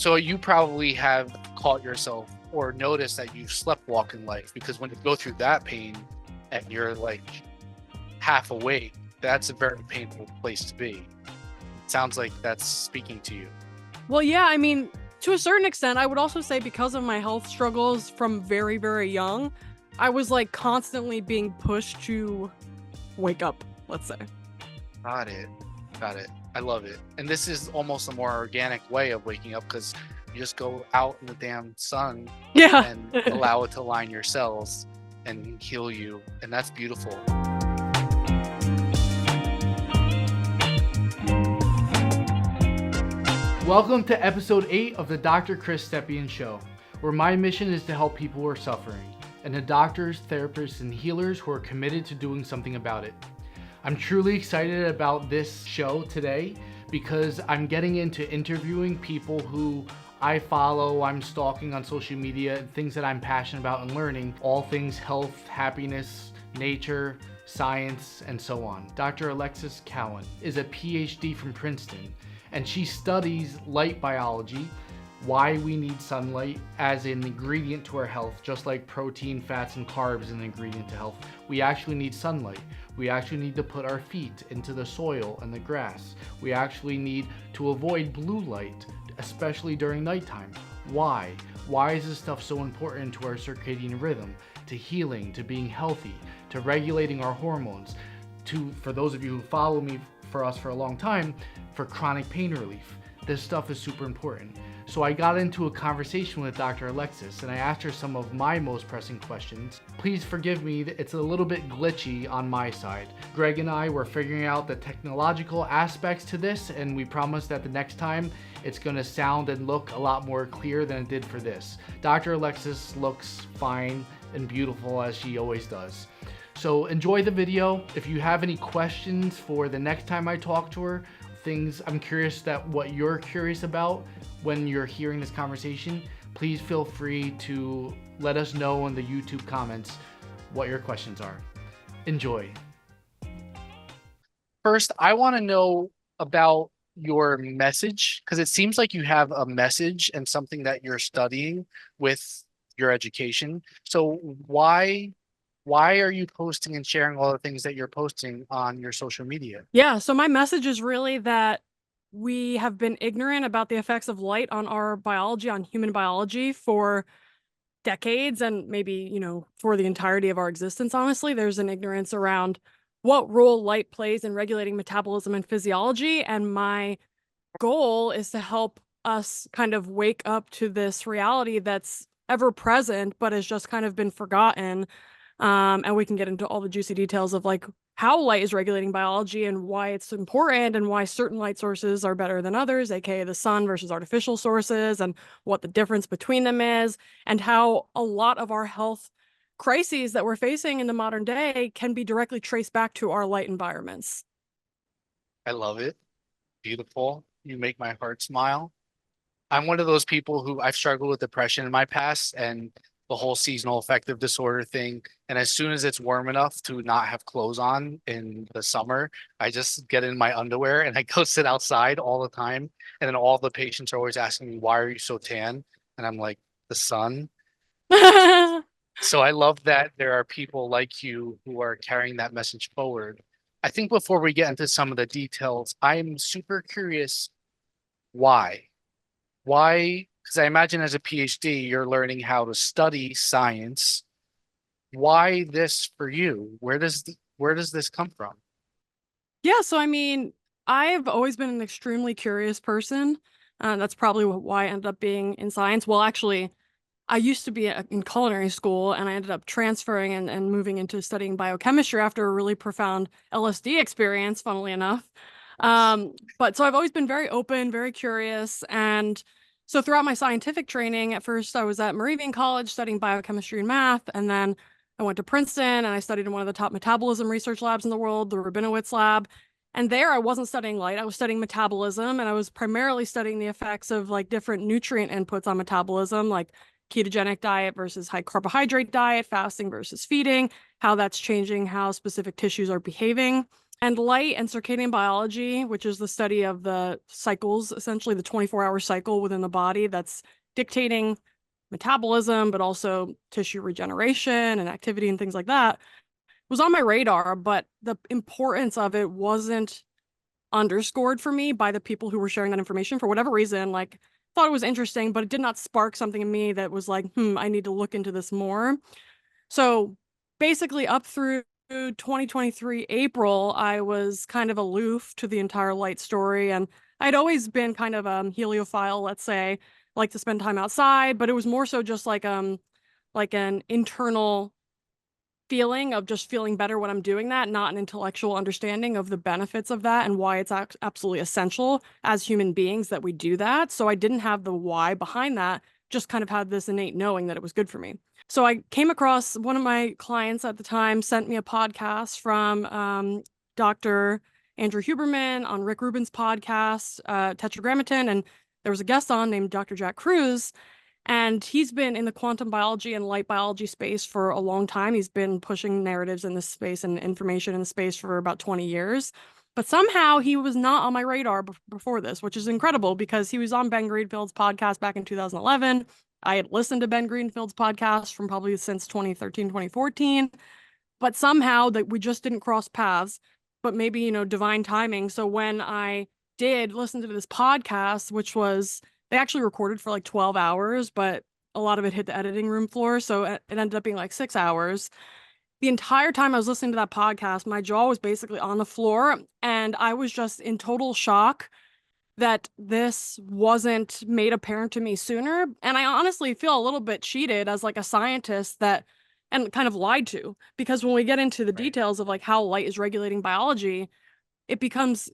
So you probably have caught yourself or noticed that you've sleptwalked in life, because when you go through that pain and you're like half awake, that's a very painful place to be. It sounds like that's speaking to you. Well, yeah, I mean, to a certain extent, I would also say because of my health struggles from very, very young, I was like constantly being pushed to wake up, let's say. Got it. Got it. I love it. And this is almost a more organic way of waking up, because you just go out in the damn sun Yeah. and allow it to line your cells and heal you. And that's beautiful. Welcome to episode 8 of the Dr. Chris Stepien Show, where my mission is to help people who are suffering, and the doctors, therapists, and healers who are committed to doing something about it. I'm truly excited about this show today because I'm getting into interviewing people who I follow, I'm stalking on social media, things that I'm passionate about and learning, all things health, happiness, nature, science, and so on. Dr. Alexis Cowan is a PhD from Princeton, and she studies light biology, why we need sunlight as an ingredient to our health. Just like protein, fats, and carbs an ingredient to health, we actually need sunlight. We actually need to put our feet into the soil and the grass. We actually need to avoid blue light, especially during nighttime. Why? Why is this stuff so important to our circadian rhythm, to healing, to being healthy, to regulating our hormones, for those of you who follow me for us for a long time, for chronic pain relief? This stuff is super important. So I got into a conversation with Dr. Alexis and I asked her some of my most pressing questions. Please forgive me, it's a little bit glitchy on my side. Greg and I were figuring out the technological aspects to this, and we promise that the next time it's gonna sound and look a lot more clear than it did for this. Dr. Alexis looks fine and beautiful as she always does. So enjoy the video. If you have any questions for the next time I talk to her, things I'm curious that what you're curious about when you're hearing this conversation, please feel free to let us know in the YouTube comments what your questions are. Enjoy. First, I want to know about your message, because it seems like you have a message and something that you're studying with your education. So why are you posting and sharing all the things that you're posting on your social media? Yeah, so my message is really that we have been ignorant about the effects of light on our biology, on human biology, for decades and maybe, for the entirety of our existence, honestly. There's an ignorance around what role light plays in regulating metabolism and physiology, and my goal is to help us kind of wake up to this reality that's ever present but has just kind of been forgotten. And we can get into all the juicy details of like how light is regulating biology and why it's important and why certain light sources are better than others, aka the sun versus artificial sources, and what the difference between them is, and how a lot of our health crises that we're facing in the modern day can be directly traced back to our light environments. I love it. Beautiful. You make my heart smile. I'm one of those people who I've struggled with depression in my past and the whole seasonal affective disorder thing. And as soon as it's warm enough to not have clothes on in the summer, I just get in my underwear and I go sit outside all the time. And then all the patients are always asking me, why are you so tan? And I'm like, the sun. So I love that there are people like you who are carrying that message forward. I think before we get into some of the details, I'm super curious why. Why? Because I imagine as a PhD, you're learning how to study science. Why this for you? Where does this come from? Yeah, so I mean, I've always been an extremely curious person. That's probably why I ended up being in science. Well, actually, I used to be in culinary school and I ended up transferring and moving into studying biochemistry after a really profound LSD experience, funnily enough. But so I've always been very open, very curious. And so throughout my scientific training, at first I was at Moravian College studying biochemistry and math. And then I went to Princeton and I studied in one of the top metabolism research labs in the world, the Rabinowitz lab. And there I wasn't studying light, I was studying metabolism, and I was primarily studying the effects of like different nutrient inputs on metabolism, like ketogenic diet versus high carbohydrate diet, fasting versus feeding, how that's changing how specific tissues are behaving. And light and circadian biology, which is the study of the cycles, essentially the 24-hour cycle within the body that's dictating metabolism, but also tissue regeneration and activity and things like that, was on my radar, but the importance of it wasn't underscored for me by the people who were sharing that information for whatever reason. Like, thought it was interesting, but it did not spark something in me that was like, I need to look into this more. So basically, up through 2023 April, I was kind of aloof to the entire light story, and I'd always been kind of a heliophile, let's say, like to spend time outside, but it was more so just like an internal feeling of just feeling better when I'm doing that, not an intellectual understanding of the benefits of that and why it's absolutely essential as human beings that we do that. So I didn't have the why behind that, just kind of had this innate knowing that it was good for me. So I came across one of my clients at the time sent me a podcast from Dr. Andrew Huberman on Rick Rubin's podcast, Tetragrammaton, and there was a guest on named Dr. Jack Cruz. And he's been in the quantum biology and light biology space for a long time. He's been pushing narratives in this space and information in the space for about 20 years. But somehow he was not on my radar before this, which is incredible because he was on Ben Greenfield's podcast back in 2011. I had listened to Ben Greenfield's podcast from probably since 2013, 2014. But somehow that we just didn't cross paths, but maybe, divine timing. So when I did listen to this podcast, which was, they actually recorded for like 12 hours, but a lot of it hit the editing room floor. So it ended up being like 6 hours. The entire time I was listening to that podcast, my jaw was basically on the floor. And I was just in total shock that this wasn't made apparent to me sooner. And I honestly feel a little bit cheated as like a scientist and kind of lied to, because when we get into the details of like how light is regulating biology, it becomes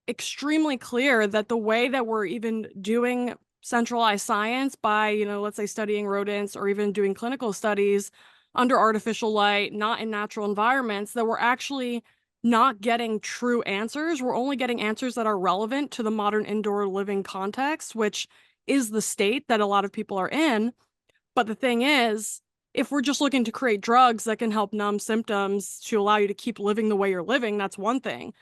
extremely clear that the way that we're even doing centralized science by, let's say studying rodents or even doing clinical studies under artificial light, not in natural environments, that we're actually not getting true answers. We're only getting answers that are relevant to the modern indoor living context, which is the state that a lot of people are in. But the thing is, if we're just looking to create drugs that can help numb symptoms to allow you to keep living the way you're living, that's one thing.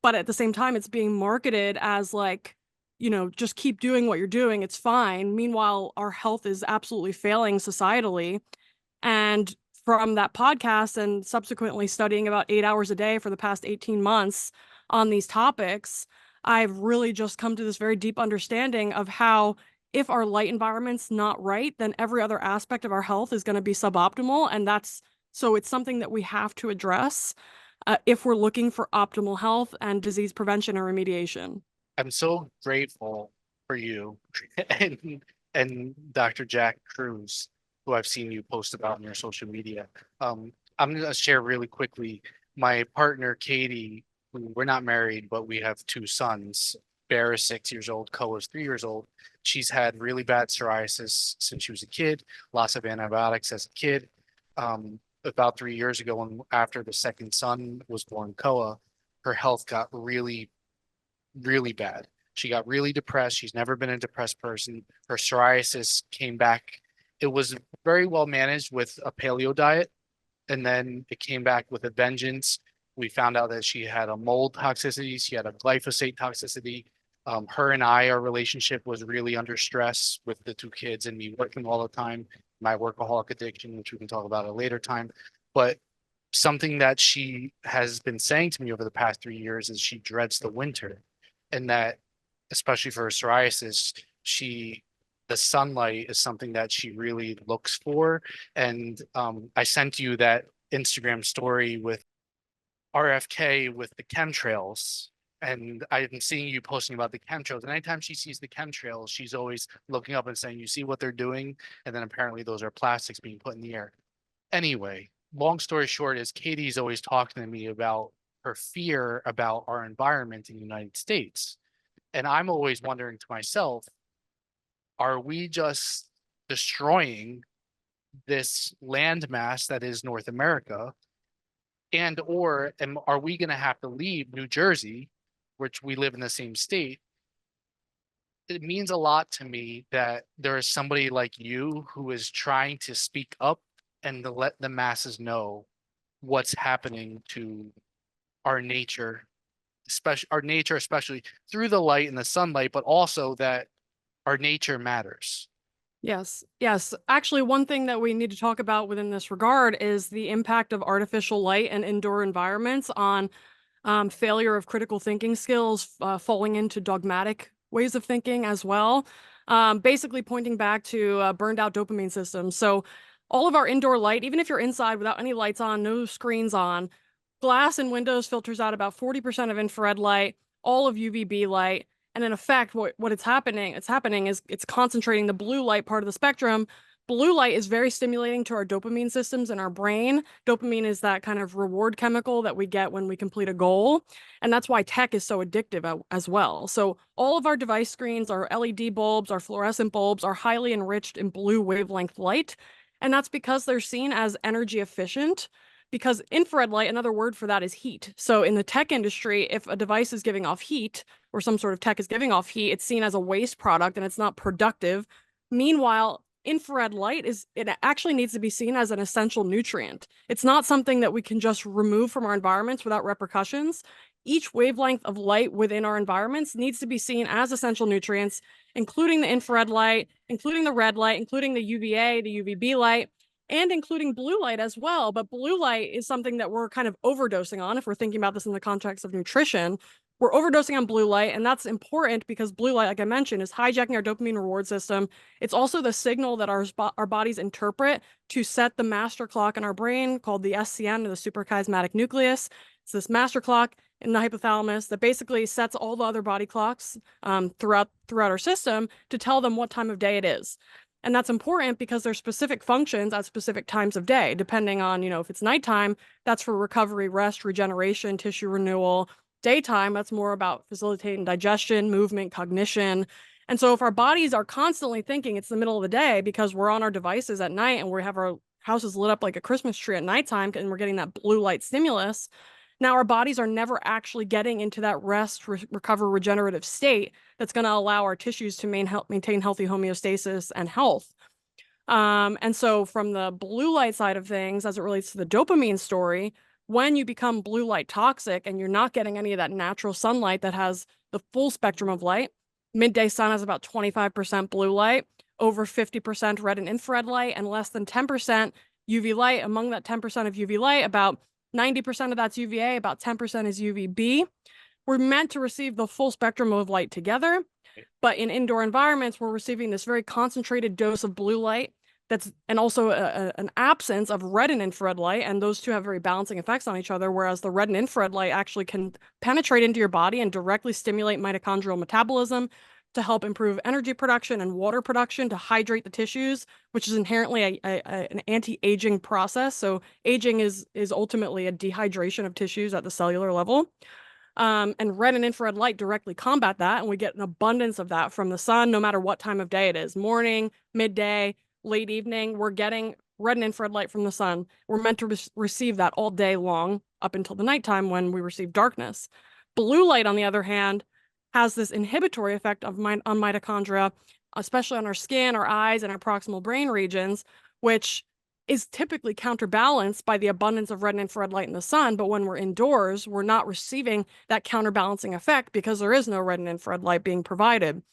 But at the same time, it's being marketed as like, just keep doing what you're doing. It's fine. Meanwhile, our health is absolutely failing societally. And from that podcast and subsequently studying about 8 hours a day for the past 18 months on these topics, I've really just come to this very deep understanding of how if our light environment's not right, then every other aspect of our health is going to be suboptimal. And so it's something that we have to address if we're looking for optimal health and disease prevention and remediation. I'm so grateful for you and Dr. Jack Cruz, who I've seen you post about on your social media. I'm going to share really quickly. My partner, Katie, we're not married, but we have two sons. Bear is 6 years old. Koa is 3 years old. She's had really bad psoriasis since she was a kid, lots of antibiotics as a kid. About 3 years ago, when after the second son was born, Koa, her health got really, really bad. She got really depressed. She's never been a depressed person. Her psoriasis came back. It was very well managed with a paleo diet, and then it came back with a vengeance. We found out that she had a mold toxicity. She had a glyphosate toxicity. Her and our relationship was really under stress with the two kids and me working all the time, my workaholic addiction, which we can talk about at a later time. But something that she has been saying to me over the past 3 years is she dreads the winter, and that especially for her psoriasis, the sunlight is something that she really looks for. And I sent you that Instagram story with RFK with the chemtrails. And I've been seeing you posting about the chemtrails. And anytime she sees the chemtrails, she's always looking up and saying, you see what they're doing? And then apparently those are plastics being put in the air. Anyway, long story short is Katie's always talking to me about her fear about our environment in the United States. And I'm always wondering to myself, are we just destroying this landmass that is North America? And or are we going to have to leave New Jersey, which we live in the same state? It means a lot to me that there is somebody like you who is trying to speak up and to let the masses know what's happening to our nature especially our nature, especially through the light and the sunlight, but also that our nature matters. Yes, yes. Actually, one thing that we need to talk about within this regard is the impact of artificial light and indoor environments on failure of critical thinking skills, falling into dogmatic ways of thinking as well. Basically pointing back to burned out dopamine systems. So all of our indoor light, even if you're inside without any lights on, no screens on, glass and windows filters out about 40% of infrared light, all of UVB light. And in effect, what it's happening is it's concentrating the blue light part of the spectrum. Blue light is very stimulating to our dopamine systems in our brain. Dopamine is that kind of reward chemical that we get when we complete a goal. And that's why tech is so addictive as well. So all of our device screens, our LED bulbs, our fluorescent bulbs are highly enriched in blue wavelength light. And that's because they're seen as energy efficient, because infrared light, another word for that is heat. So in the tech industry, if a device is giving off heat or some sort of tech is giving off heat, it's seen as a waste product and it's not productive. Meanwhile, infrared light it actually needs to be seen as an essential nutrient. It's not something that we can just remove from our environments without repercussions. Each wavelength of light within our environments needs to be seen as essential nutrients, including the infrared light, including the red light, including the UVA, the UVB light, and including blue light as well. But blue light is something that we're kind of overdosing on if we're thinking about this in the context of nutrition. We're overdosing on blue light, and that's important because blue light, like I mentioned, is hijacking our dopamine reward system. It's also the signal that our bodies interpret to set the master clock in our brain called the SCN, or the suprachiasmatic nucleus. It's this master clock in the hypothalamus that basically sets all the other body clocks throughout our system to tell them what time of day it is. And that's important because there's specific functions at specific times of day, depending on, if it's nighttime, that's for recovery, rest, regeneration, tissue renewal. Daytime, that's more about facilitating digestion, movement, cognition. And so if our bodies are constantly thinking it's the middle of the day because we're on our devices at night and we have our houses lit up like a Christmas tree at nighttime and we're getting that blue light stimulus, now our bodies are never actually getting into that rest, recover, regenerative state that's going to allow our tissues to maintain healthy homeostasis and health. And so from the blue light side of things, as it relates to the dopamine story, when you become blue light toxic and you're not getting any of that natural sunlight that has the full spectrum of light, midday sun has about 25% blue light, over 50% red and infrared light, and less than 10% UV light. Among that 10% of UV light, about 90% of that's UVA, about 10% is UVB. We're meant to receive the full spectrum of light together, but in indoor environments, we're receiving this very concentrated dose of blue light and also an absence of red and infrared light, and those two have very balancing effects on each other, whereas the red and infrared light actually can penetrate into your body and directly stimulate mitochondrial metabolism to help improve energy production and water production to hydrate the tissues, which is inherently an anti-aging process. So aging is ultimately a dehydration of tissues at the cellular level. And red and infrared light directly combat that, and we get an abundance of that from the sun, no matter what time of day it is, morning, midday, late evening. We're getting red and infrared light from the sun. We're meant to receive that all day long up until the nighttime when we receive darkness. Blue light, on the other hand, has this inhibitory effect on mitochondria, especially on our skin, our eyes, and our proximal brain regions, which is typically counterbalanced by the abundance of red and infrared light in the sun. But when we're indoors, we're not receiving that counterbalancing effect because there is no red and infrared light being provided.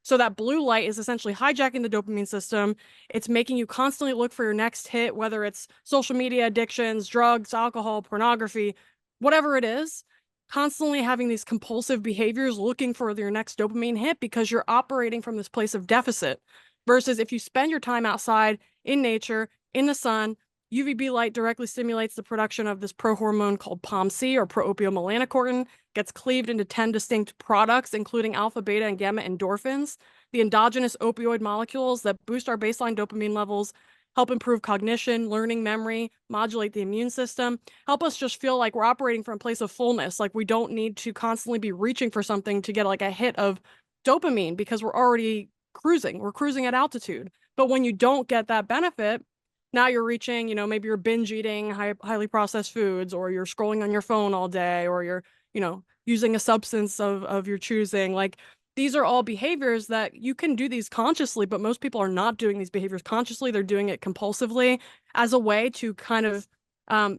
So that blue light is essentially hijacking the dopamine system. It's making you constantly look for your next hit, whether it's social media addictions, drugs, alcohol, pornography, whatever it is, constantly having these compulsive behaviors, looking for your next dopamine hit because you're operating from this place of deficit. Versus if you spend your time outside in nature, in the sun, UVB light directly stimulates the production of this prohormone called POMC, or pro-opiomelanocortin, gets cleaved into 10 distinct products, including alpha, beta, and gamma endorphins, the endogenous opioid molecules that boost our baseline dopamine levels, help improve cognition, learning, memory, modulate the immune system, help us just feel like we're operating from a place of fullness, like we don't need to constantly be reaching for something to get like a hit of dopamine because we're already cruising. We're cruising at altitude. But when you don't get that benefit, now you're reaching, maybe you're binge eating highly processed foods, or you're scrolling on your phone all day, or you're, using a substance of your choosing. Like, these are all behaviors that you can do these consciously, but most people are not doing these behaviors consciously. They're doing it compulsively as a way to kind of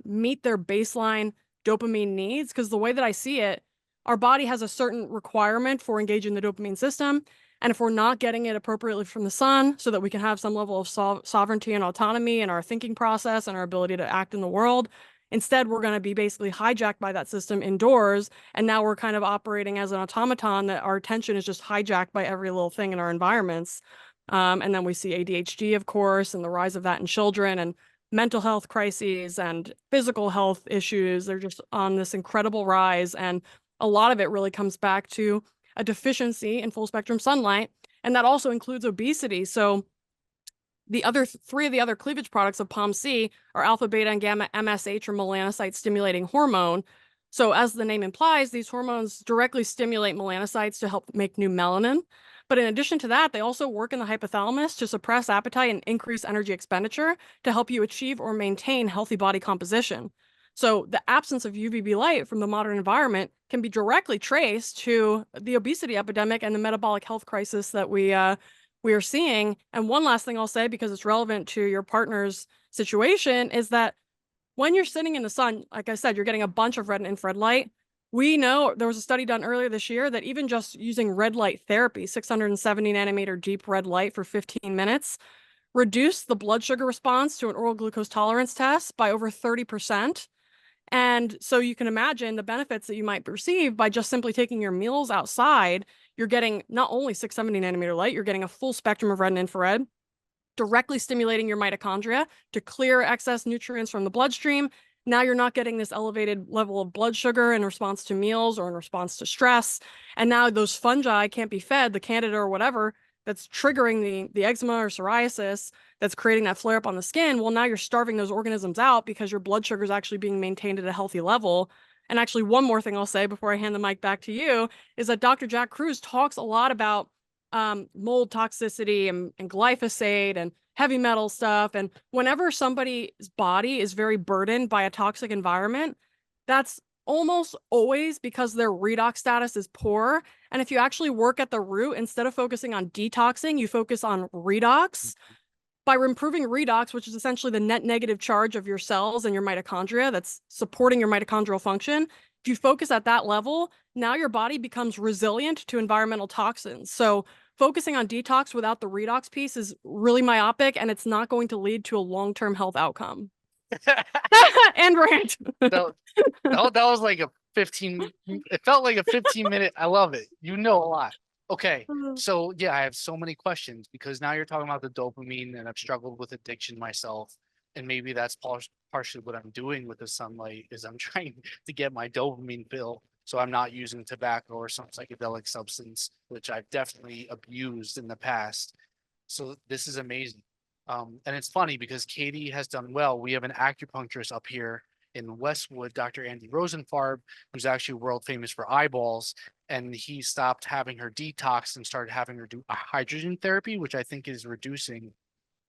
meet their baseline dopamine needs. Because the way that I see it, our body has a certain requirement for engaging the dopamine system. And if we're not getting it appropriately from the sun so that we can have some level of sovereignty and autonomy in our thinking process and our ability to act in the world, instead, we're going to be basically hijacked by that system indoors. And now we're kind of operating as an automaton that our attention is just hijacked by every little thing in our environments. And then we see ADHD, of course, and the rise of that in children, and mental health crises and physical health issues. They're just on this incredible rise. And a lot of it really comes back to a deficiency in full spectrum sunlight. And that also includes obesity. So the other three of the other cleavage products of POMC are alpha, beta, and gamma MSH, or melanocyte stimulating hormone. So as the name implies, these hormones directly stimulate melanocytes to help make new melanin. But in addition to that, they also work in the hypothalamus to suppress appetite and increase energy expenditure to help you achieve or maintain healthy body composition. So the absence of UVB light from the modern environment can be directly traced to the obesity epidemic and the metabolic health crisis that we are seeing. And one last thing I'll say, because it's relevant to your partner's situation, is that when you're sitting in the sun, like I said, you're getting a bunch of red and infrared light. We know there was a study done earlier this year that even just using red light therapy, 670 nanometer deep red light for 15 minutes, reduced the blood sugar response to an oral glucose tolerance test by over 30%. And so you can imagine the benefits that you might receive by just simply taking your meals outside. You're getting not only 670 nanometer light, you're getting a full spectrum of red and infrared, directly stimulating your mitochondria to clear excess nutrients from the bloodstream. Now you're not getting this elevated level of blood sugar in response to meals or in response to stress. And now those fungi can't be fed, the candida or whatever, that's triggering the eczema or psoriasis that's creating that flare up on the skin. Well, now you're starving those organisms out because your blood sugar is actually being maintained at a healthy level. And actually, one more thing I'll say before I hand the mic back to you is that Dr. Jack Kruse talks a lot about mold toxicity and glyphosate and heavy metal stuff. And whenever somebody's body is very burdened by a toxic environment, that's almost always because their redox status is poor. And if you actually work at the root, instead of focusing on detoxing, you focus on redox. By improving redox, which is essentially the net negative charge of your cells and your mitochondria that's supporting your mitochondrial function, if you focus at that level, now your body becomes resilient to environmental toxins. So focusing on detox without the redox piece is really myopic, and it's not going to lead to a long-term health outcome. And rant. That was like a 15, it felt like a 15-minute. I love it. You know a lot. Okay. So yeah, I have so many questions because now you're talking about the dopamine, and I've struggled with addiction myself. And maybe that's partially what I'm doing with the sunlight is I'm trying to get my dopamine fill. So I'm not using tobacco or some psychedelic substance, which I've definitely abused in the past. So this is amazing. And it's funny because Katie has done well. We have an acupuncturist up here in Westwood, Dr. Andy Rosenfarb, who's actually world famous for eyeballs. And he stopped having her detox and started having her do a hydrogen therapy, which I think is reducing,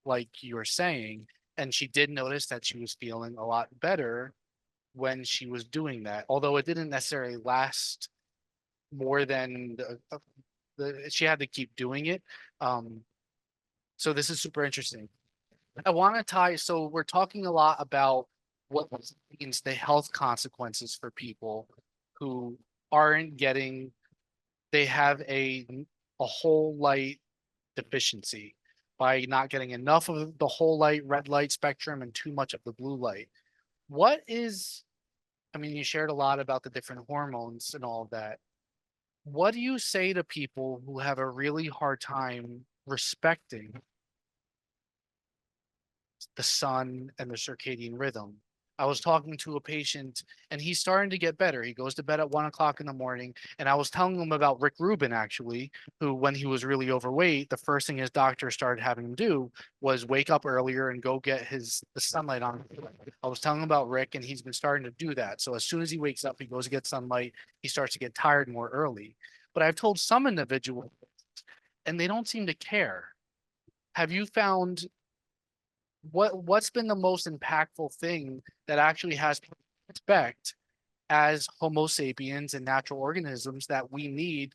like you were saying. And she did notice that she was feeling a lot better when she was doing that, although it didn't necessarily last more than she had to keep doing it. So this is super interesting. I want to tie, so we're talking a lot about what means the health consequences for people who aren't getting, they have a whole light deficiency by not getting enough of the whole light red light spectrum and too much of the blue light. What is, I mean, you shared a lot about the different hormones and all of that. What do you say to people who have a really hard time respecting the sun and the circadian rhythm? I was talking to a patient and he's starting to get better. He goes to bed at 1 o'clock in the morning. And I was telling him about Rick Rubin, actually, who, when he was really overweight, the first thing his doctor started having him do was wake up earlier and go get the sunlight on. I was telling him about Rick, and he's been starting to do that. So as soon as he wakes up, he goes to get sunlight. He starts to get tired more early. But I've told some individuals, and they don't seem to care. Have you found what's been the most impactful thing that actually has respect as Homo sapiens and natural organisms, that we need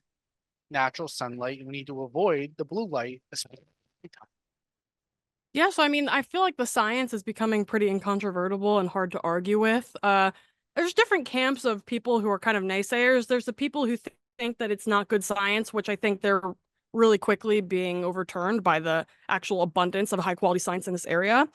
natural sunlight and we need to avoid the blue light, especially at nighttime? Yeah, so I mean, I feel like the science is becoming pretty incontrovertible and hard to argue with. there's different camps of people who are kind of naysayers. There's the people who think that it's not good science, which I think they're really quickly being overturned by the actual abundance of high quality science in this area.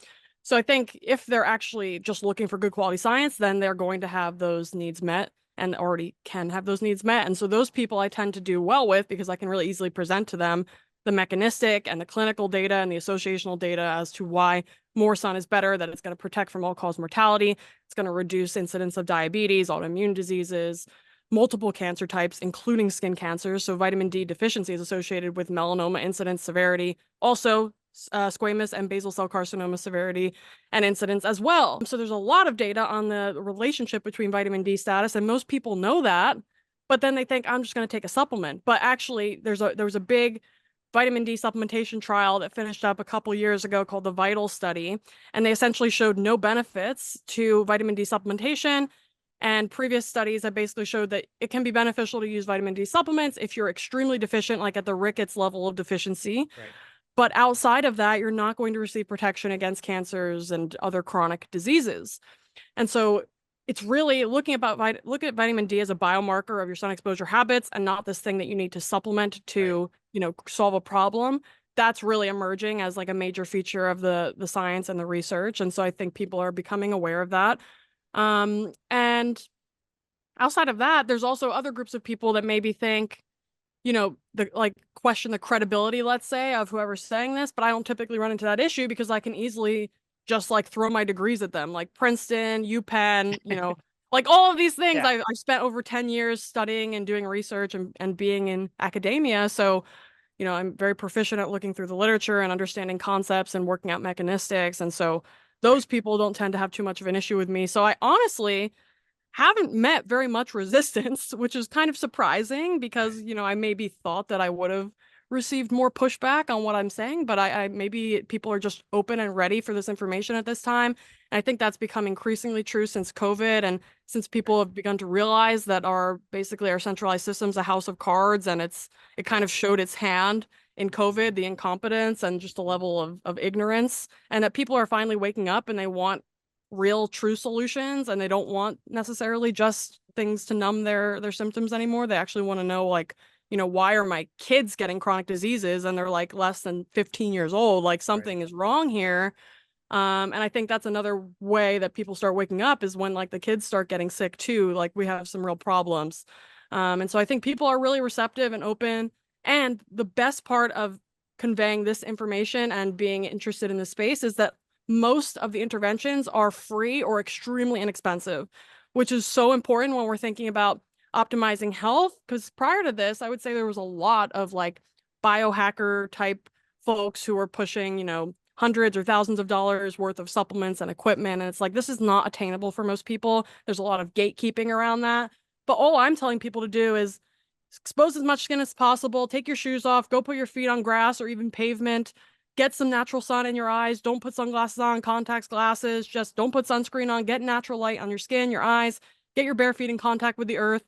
So I think if they're actually just looking for good quality science, then they're going to have those needs met and already can have those needs met. And so those people I tend to do well with because I can really easily present to them the mechanistic and the clinical data and the associational data as to why more sun is better, that it's going to protect from all-cause mortality, it's going to reduce incidence of diabetes, autoimmune diseases, multiple cancer types, including skin cancers. So vitamin D deficiency is associated with melanoma incidence, severity, also squamous and basal cell carcinoma severity and incidence as well. So there's a lot of data on the relationship between vitamin D status, and most people know that, but then they think I'm just going to take a supplement. But actually, there was a big vitamin D supplementation trial that finished up a couple years ago called the VITAL study, and they essentially showed no benefits to vitamin D supplementation. And previous studies have basically showed that it can be beneficial to use vitamin D supplements if you're extremely deficient, like at the rickets level of deficiency. Right. But outside of that, you're not going to receive protection against cancers and other chronic diseases. And so it's really look at vitamin D as a biomarker of your sun exposure habits and not this thing that you need to supplement to, solve a problem. That's really emerging as like a major feature of the science and the research. And so I think people are becoming aware of that. And outside of that, there's also other groups of people that maybe think, question the credibility, let's say, of whoever's saying this, but I don't typically run into that issue because I can easily just like throw my degrees at them, like Princeton, UPenn, like all of these things. Yeah. I spent over 10 years studying and doing research and being in academia. So, I'm very proficient at looking through the literature and understanding concepts and working out mechanistics. And so those people don't tend to have too much of an issue with me. So I honestly haven't met very much resistance, which is kind of surprising because, I maybe thought that I would have received more pushback on what I'm saying, but I maybe people are just open and ready for this information at this time. And I think that's become increasingly true since COVID and since people have begun to realize that our centralized system's a house of cards, and it kind of showed its hand in COVID, the incompetence and just the level of ignorance, and that people are finally waking up and they want real true solutions, and they don't want necessarily just things to numb their symptoms anymore. They actually want to know, like, why are my kids getting chronic diseases and they're like less than 15 years old? Like something is wrong here. And I think that's another way that people start waking up is when like the kids start getting sick too. Like we have some real problems. And so I think people are really receptive and open. And the best part of conveying this information and being interested in this space is that most of the interventions are free or extremely inexpensive, which is so important when we're thinking about optimizing health. Because prior to this, I would say there was a lot of like biohacker type folks who were pushing, hundreds or thousands of dollars worth of supplements and equipment. And it's like, this is not attainable for most people. There's a lot of gatekeeping around that. But all I'm telling people to do is expose as much skin as possible, take your shoes off, go put your feet on grass or even pavement, get some natural sun in your eyes. Don't put sunglasses on, contacts, glasses. Just don't put sunscreen on. Get natural light on your skin, your eyes. Get your bare feet in contact with the earth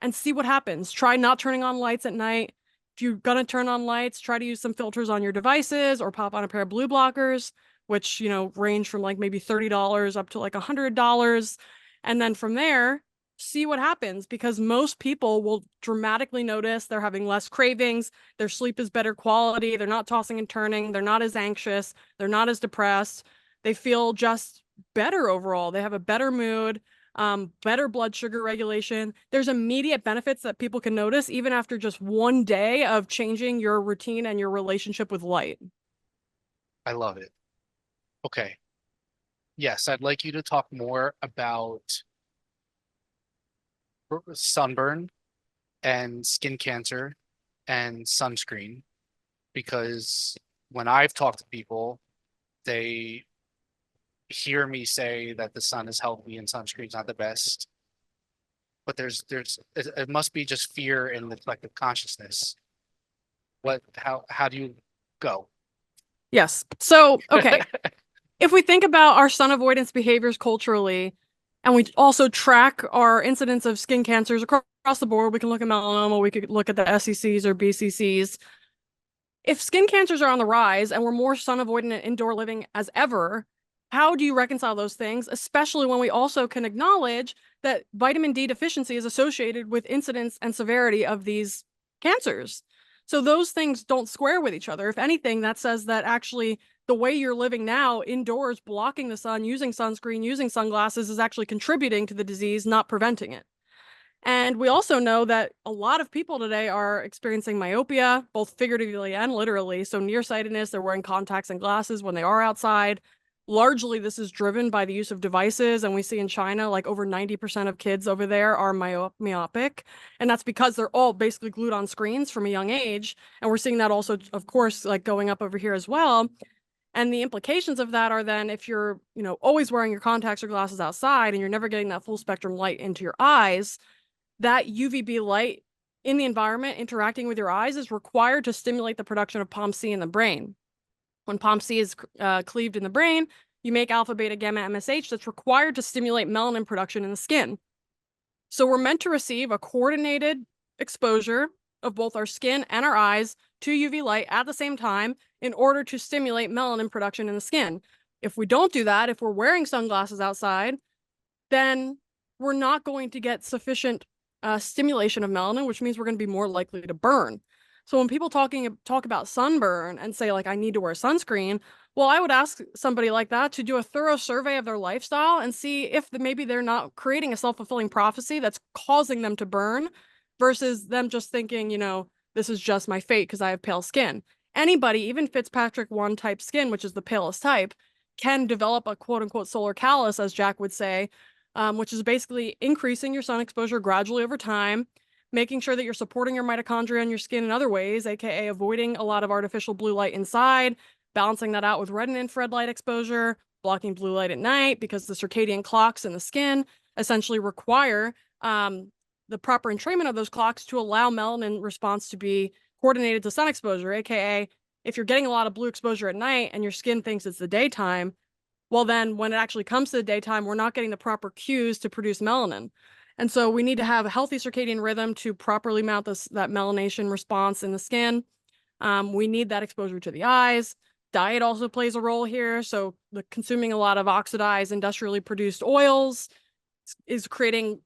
and see what happens. Try not turning on lights at night. If you're going to turn on lights, try to use some filters on your devices or pop on a pair of blue blockers, which, range from like maybe $30 up to like $100. And then from there, see what happens, because most people will dramatically notice they're having less cravings, their sleep is better quality, they're not tossing and turning, they're not as anxious, they're not as depressed, they feel just better overall, they have a better mood, better blood sugar regulation. There's immediate benefits that people can notice even after just one day of changing your routine and your relationship with light. I love it. Okay. Yes, I'd like you to talk more about sunburn and skin cancer and sunscreen, because when I've talked to people, they hear me say that the sun is healthy and sunscreen's not the best, but it must be just fear in the collective consciousness. How do you go? Yes. So, okay. If we think about our sun avoidance behaviors culturally, and we also track our incidence of skin cancers across the board, we can look at melanoma, we could look at the SCCs or BCCs. If skin cancers are on the rise and we're more sun avoidant and indoor living as ever, how do you reconcile those things, especially when we also can acknowledge that vitamin D deficiency is associated with incidence and severity of these cancers? So those things don't square with each other. If anything, that says that actually the way you're living now, indoors, blocking the sun, using sunscreen, using sunglasses, is actually contributing to the disease, not preventing it. And we also know that a lot of people today are experiencing myopia, both figuratively and literally. So nearsightedness, they're wearing contacts and glasses when they are outside. Largely, this is driven by the use of devices. And we see in China, like over 90% of kids over there are myopic. And that's because they're all basically glued on screens from a young age. And we're seeing that also, of course, like going up over here as well. And the implications of that are then if you're, always wearing your contacts or glasses outside and you're never getting that full spectrum light into your eyes, that UVB light in the environment interacting with your eyes is required to stimulate the production of POMC in the brain. When POMC is cleaved in the brain, you make alpha, beta, gamma, MSH that's required to stimulate melanin production in the skin. So we're meant to receive a coordinated exposure of both our skin and our eyes to UV light at the same time in order to stimulate melanin production in the skin. If we don't do that, if we're wearing sunglasses outside, then we're not going to get sufficient stimulation of melanin, which means we're going to be more likely to burn. So when people talk about sunburn and say, like, I need to wear sunscreen, well, I would ask somebody like that to do a thorough survey of their lifestyle and see if maybe they're not creating a self-fulfilling prophecy that's causing them to burn versus them just thinking, this is just my fate because I have pale skin. Anybody, even Fitzpatrick 1 type skin, which is the palest type, can develop a quote unquote solar callus, as Jack would say, which is basically increasing your sun exposure gradually over time, making sure that you're supporting your mitochondria in your skin in other ways, aka avoiding a lot of artificial blue light inside, balancing that out with red and infrared light exposure, blocking blue light at night because the circadian clocks in the skin essentially require the proper entrainment of those clocks to allow melanin response to be coordinated to sun exposure, aka if you're getting a lot of blue exposure at night and your skin thinks it's the daytime, well, then when it actually comes to the daytime, we're not getting the proper cues to produce melanin. And so we need to have a healthy circadian rhythm to properly mount that melanation response in the skin. We need that exposure to the eyes. Diet also plays a role here. So consuming a lot of oxidized, industrially produced oils is creating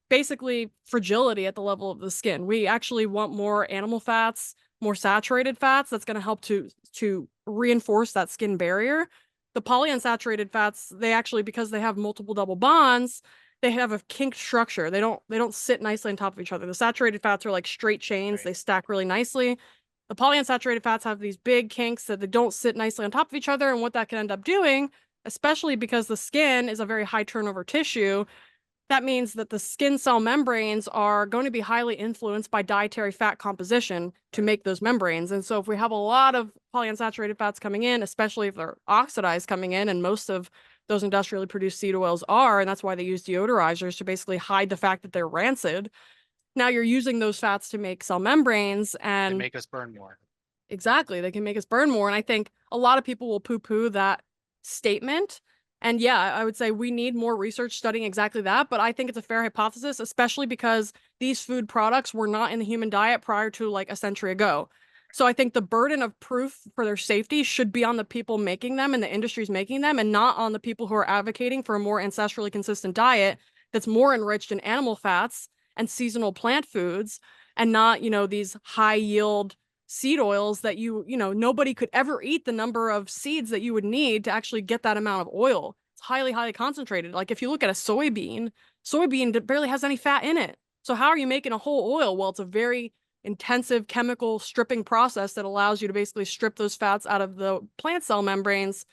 basically fragility at the level of the skin. We actually want more animal fats, more saturated fats. That's going to help to reinforce that skin barrier. The polyunsaturated fats, they actually, because they have multiple double bonds, they have a kinked structure. They don't sit nicely on top of each other. The saturated fats are like straight chains. Right. They stack really nicely. The polyunsaturated fats have these big kinks that they don't sit nicely on top of each other. And what that can end up doing, especially because the skin is a very high turnover tissue, that means that the skin cell membranes are going to be highly influenced by dietary fat composition to make those membranes. And so if we have a lot of polyunsaturated fats coming in, especially if they're oxidized coming in, and most of those industrially produced seed oils are, and that's why they use deodorizers to basically hide the fact that they're rancid. Now you're using those fats to make cell membranes and make us burn more. Exactly. They can make us burn more. And I think a lot of people will poo-poo that statement. And yeah, I would say we need more research studying exactly that. But I think it's a fair hypothesis, especially because these food products were not in the human diet prior to like a century ago. So I think the burden of proof for their safety should be on the people making them and the industries making them, and not on the people who are advocating for a more ancestrally consistent diet that's more enriched in animal fats and seasonal plant foods, and not, these high yield seed oils that nobody could ever eat the number of seeds that you would need to actually get that amount of oil. It's highly, highly concentrated. Like if you look at a soybean barely has any fat in it. So how are you making a whole oil? Well, it's a very intensive chemical stripping process that allows you to basically strip those fats out of the plant cell membranes,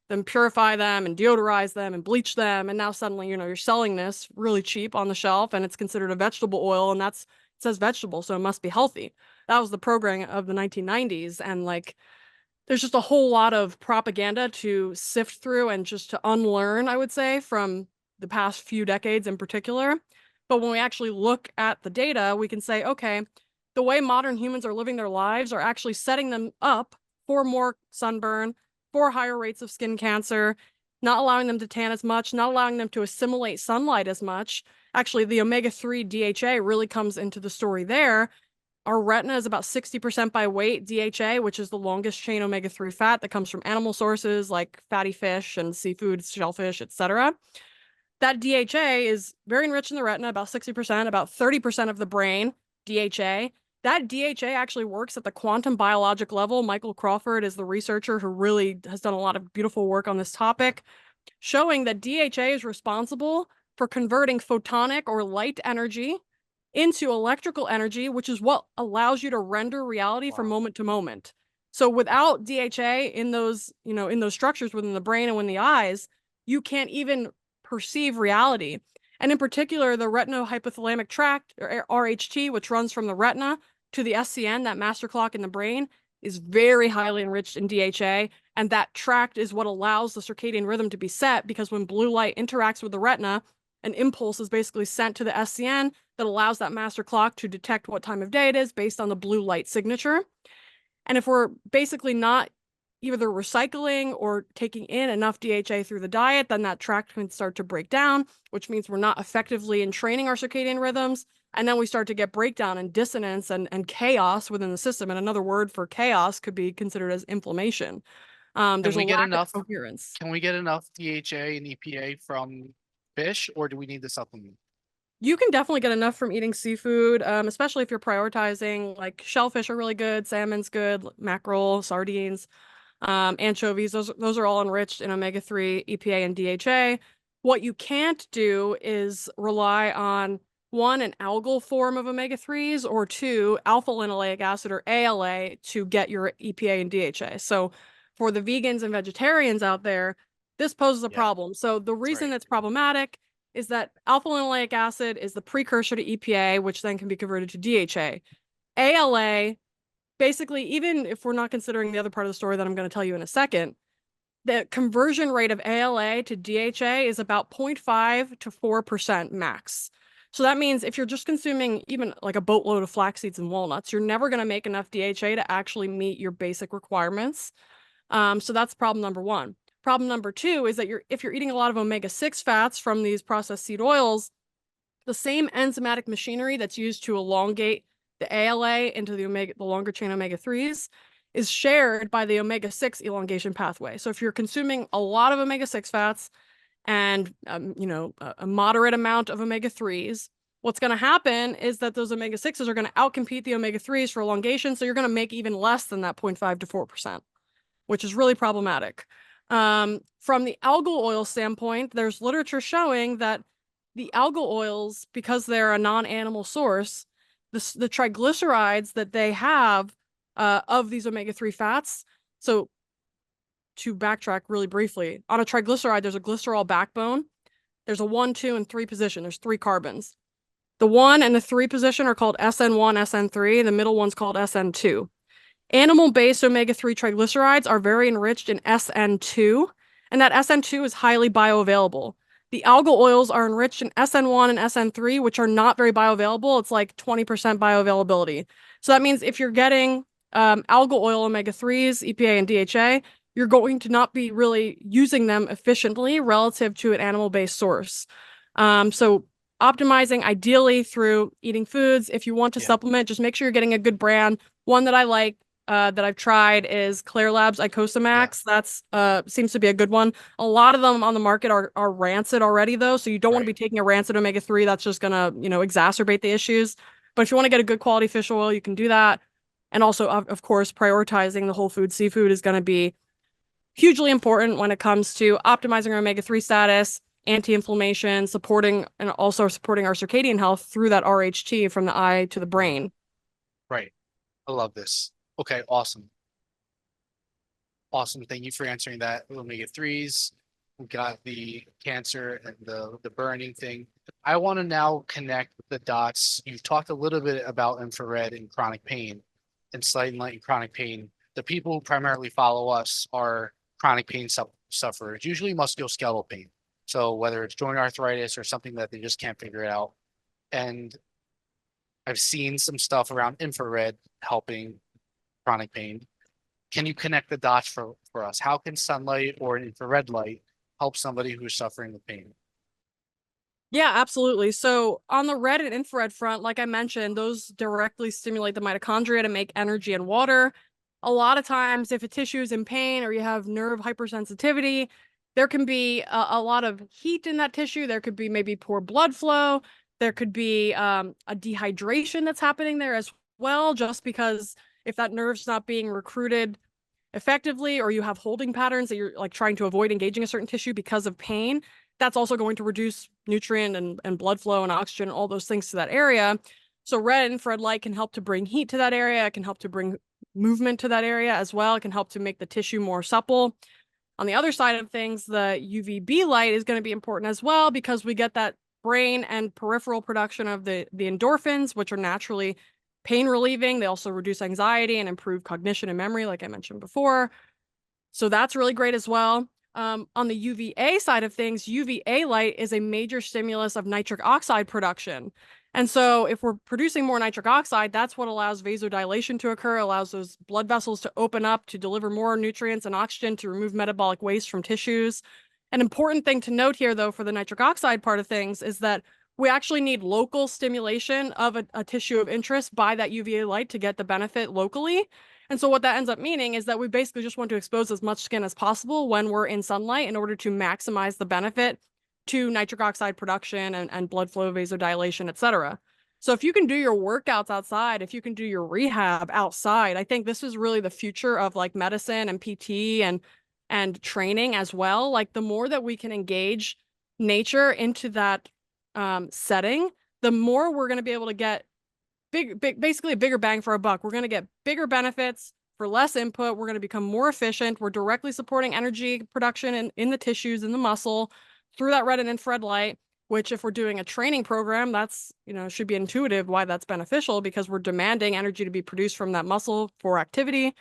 then purify them and deodorize them and bleach them. And now suddenly, you're selling this really cheap on the shelf and it's considered a vegetable oil, and it says vegetable, so it must be healthy. That was the programming of the 1990s. And there's just a whole lot of propaganda to sift through and just to unlearn, I would say, from the past few decades in particular. But when we actually look at the data, we can say, okay, the way modern humans are living their lives are actually setting them up for more sunburn, for higher rates of skin cancer, not allowing them to tan as much, not allowing them to assimilate sunlight as much. Actually, the omega-3 DHA really comes into the story there. our retina is about 60% by weight DHA, which is the longest chain omega-3 fat that comes from animal sources like fatty fish and seafood, shellfish, etc. That DHA is very enriched in the retina, about 60%, about 30% of the brain, DHA. That DHA actually works at the quantum biologic level. Michael Crawford is the researcher who really has done a lot of beautiful work on this topic, showing that DHA is responsible for converting photonic or light energy into electrical energy, which is what allows you to render reality from moment to moment. So without DHA in those, in those structures within the brain and within the eyes, you can't even perceive reality. And in particular, the retinohypothalamic tract, or RHT, which runs from the retina to the SCN, that master clock in the brain, is very highly enriched in DHA. And that tract is what allows the circadian rhythm to be set, because when blue light interacts with the retina, an impulse is basically sent to the SCN that allows that master clock to detect what time of day it is based on the blue light signature. And if we're basically not either recycling or taking in enough DHA through the diet, then that tract can start to break down, which means we're not effectively entraining our circadian rhythms. And then we start to get breakdown and dissonance and chaos within the system. And another word for chaos could be considered as inflammation. There's a lack of coherence. Can we get enough DHA and EPA from fish, or do we need the supplement? You can definitely get enough from eating seafood, especially if you're prioritizing, like shellfish are really good, salmon's good, mackerel, sardines, anchovies. Those are all enriched in omega-3, EPA, and DHA. What you can't do is rely on, one, an algal form of omega-3s, or two, alpha linoleic acid, or ALA, to get your EPA and DHA. So for the vegans and vegetarians out there, this poses a problem. So the reason that's problematic is that alpha linoleic acid is the precursor to EPA, which then can be converted to DHA. ALA, basically, even if we're not considering the other part of the story that I'm going to tell you in a second, the conversion rate of ALA to DHA is about 0.5 to 4% max. So that means if you're just consuming even like a boatload of flax seeds and walnuts, you're never going to make enough DHA to actually meet your basic requirements. So that's problem number one. Problem number two is that if you're eating a lot of omega-6 fats from these processed seed oils, the same enzymatic machinery that's used to elongate the ALA into the longer chain omega-3s is shared by the omega-6 elongation pathway. So if you're consuming a lot of omega-6 fats and a moderate amount of omega-3s, what's going to happen is that those omega-6s are going to outcompete the omega-3s for elongation. So you're going to make even less than that 0.5 to 4%, which is really problematic. From the algal oil standpoint, there's literature showing that the algal oils, because they're a non-animal source, the triglycerides that they have of these omega-3 fats. So to backtrack really briefly, on a triglyceride, there's a glycerol backbone. There's a 1, 2, and 3 position. There's 3 carbons. The 1 and the 3 position are called SN1, SN3. The middle one's called SN2. Animal-based omega-3 triglycerides are very enriched in SN2, and that SN2 is highly bioavailable. The algal oils are enriched in SN1 and SN3, which are not very bioavailable. It's like 20% bioavailability. So that means if you're getting algal oil omega-3s, EPA, and DHA, you're going to not be really using them efficiently relative to an animal-based source. So optimizing ideally through eating foods. If you want to supplement, just make sure you're getting a good brand. One that I like, that I've tried, is Claire Labs Icosamax. That's seems to be a good one. A lot of them on the market are rancid already, though, so you don't want to be taking a rancid omega-3. That's just gonna exacerbate the issues. But if you want to get a good quality fish oil, you can do that. And also, of course, prioritizing the whole food seafood is going to be hugely important when it comes to optimizing our omega-3 status, anti-inflammation, supporting our circadian health through that RHT from the eye to the brain. Right. I love this. Okay, awesome. Awesome. Thank you for answering that. Omega-3s. We got the cancer and the burning thing. I want to now connect the dots. You've talked a little bit about infrared and chronic pain, and slight and light and chronic pain. The people who primarily follow us are chronic pain sufferers, usually musculoskeletal pain. So whether it's joint arthritis or something that they just can't figure it out. And I've seen some stuff around infrared helping chronic pain. Can you connect the dots for us? How can sunlight or an infrared light help somebody who's suffering with pain? Yeah, absolutely. So on the red and infrared front, like I mentioned, those directly stimulate the mitochondria to make energy and water. A lot of times, if a tissue is in pain or you have nerve hypersensitivity, there can be a lot of heat in that tissue. There could be maybe poor blood flow. There could be a dehydration that's happening there as well, just because if that nerve's not being recruited effectively, or you have holding patterns that you're like trying to avoid engaging a certain tissue because of pain, that's also going to reduce nutrient and blood flow and oxygen, all those things to that area. So red infrared light can help to bring heat to that area. It can help to bring movement to that area as well. It can help to make the tissue more supple. On the other side of things, the UVB light is going to be important as well, because we get that brain and peripheral production of the endorphins, which are naturally pain relieving. They also reduce anxiety and improve cognition and memory, like I mentioned before. So that's really great as well. On the UVA side of things, UVA light is a major stimulus of nitric oxide production. And so if we're producing more nitric oxide, that's what allows vasodilation to occur, allows those blood vessels to open up to deliver more nutrients and oxygen to remove metabolic waste from tissues. An important thing to note here, though, for the nitric oxide part of things is that we actually need local stimulation of a tissue of interest by that UVA light to get the benefit locally. And so what that ends up meaning is that we basically just want to expose as much skin as possible when we're in sunlight in order to maximize the benefit to nitric oxide production and blood flow, vasodilation, et cetera. So if you can do your workouts outside, if you can do your rehab outside, I think this is really the future of like medicine and PT and training as well. Like the more that we can engage nature into that setting, the more we're going to be able to get basically a bigger bang for a buck. We're going to get bigger benefits for less input. We're going to become more efficient. We're directly supporting energy production in the tissues, in the muscle through that red and infrared light, which if we're doing a training program, that's, should be intuitive why that's beneficial, because we're demanding energy to be produced from that muscle for activity.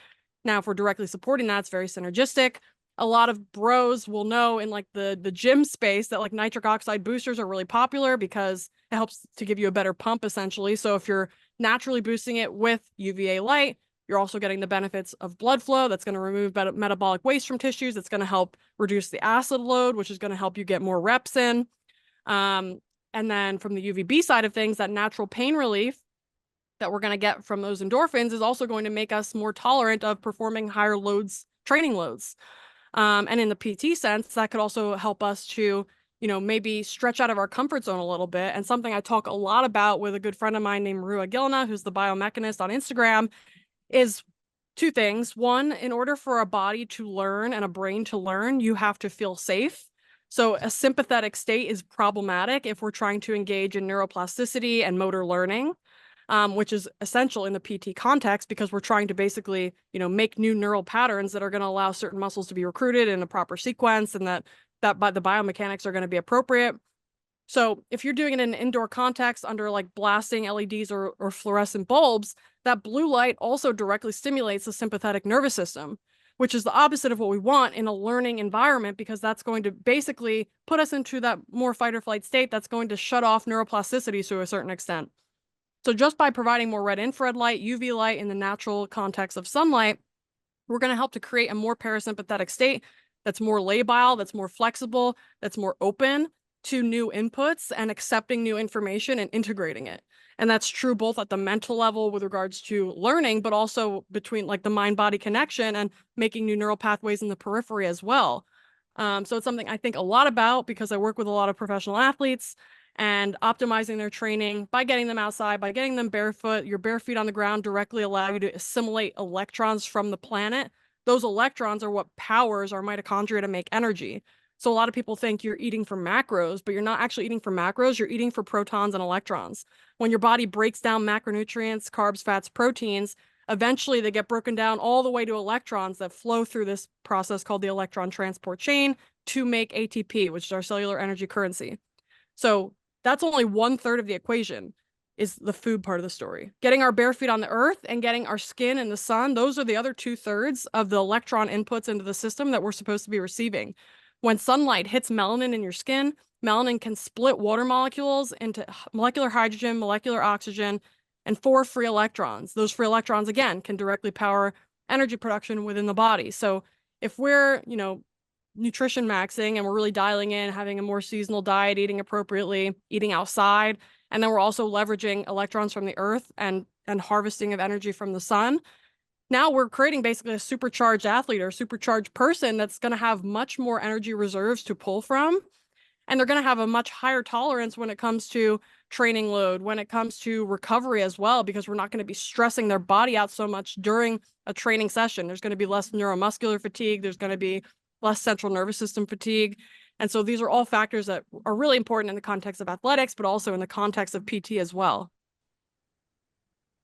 Now, if we're directly supporting that, it's very synergistic. A lot of bros will know in like the gym space that like nitric oxide boosters are really popular because it helps to give you a better pump essentially. So if you're naturally boosting it with UVA light, you're also getting the benefits of blood flow. That's going to remove metabolic waste from tissues. It's going to help reduce the acid load, which is going to help you get more reps in. And then from the UVB side of things, that natural pain relief that we're going to get from those endorphins is also going to make us more tolerant of performing higher loads, training loads. And in the PT sense, that could also help us to, maybe stretch out of our comfort zone a little bit. And something I talk a lot about with a good friend of mine named Rua Gilna, who's the biomechanist on Instagram, is two things. One, in order for a body to learn and a brain to learn, you have to feel safe. So a sympathetic state is problematic if we're trying to engage in neuroplasticity and motor learning. Which is essential in the PT context, because we're trying to basically, make new neural patterns that are going to allow certain muscles to be recruited in a proper sequence, and that by the biomechanics are going to be appropriate. So if you're doing it in an indoor context under like blasting LEDs or fluorescent bulbs, that blue light also directly stimulates the sympathetic nervous system, which is the opposite of what we want in a learning environment, because that's going to basically put us into that more fight or flight state that's going to shut off neuroplasticity to a certain extent. So just by providing more red infrared light, UV light in the natural context of sunlight, we're going to help to create a more parasympathetic state that's more labile, that's more flexible, that's more open to new inputs and accepting new information and integrating it. And that's true both at the mental level with regards to learning, but also between like the mind-body connection and making new neural pathways in the periphery as well. So it's something I think a lot about because I work with a lot of professional athletes, and optimizing their training by getting them outside, by getting them barefoot. Your bare feet on the ground directly allow you to assimilate electrons from the planet. Those electrons are what powers our mitochondria to make energy. So a lot of people think you're eating for macros, but you're not actually eating for macros. You're eating for protons and electrons. When your body breaks down macronutrients, carbs, fats, proteins, eventually they get broken down all the way to electrons that flow through this process called the electron transport chain to make ATP, which is our cellular energy currency. So that's only 1/3 of the equation, is the food part of the story. Getting our bare feet on the earth and getting our skin in the sun, those are the other 2/3 of the electron inputs into the system that we're supposed to be receiving. When sunlight hits melanin in your skin, melanin can split water molecules into molecular hydrogen, molecular oxygen, and 4 free electrons. Those free electrons, again, can directly power energy production within the body. So if we're, nutrition maxing, and we're really dialing in, having a more seasonal diet, eating appropriately, eating outside. And then we're also leveraging electrons from the earth and harvesting of energy from the sun. Now we're creating basically a supercharged athlete or a supercharged person that's going to have much more energy reserves to pull from. And they're going to have a much higher tolerance when it comes to training load, when it comes to recovery as well, because we're not going to be stressing their body out so much during a training session. There's going to be less neuromuscular fatigue. There's going to be less central nervous system fatigue. And so these are all factors that are really important in the context of athletics, but also in the context of PT as well.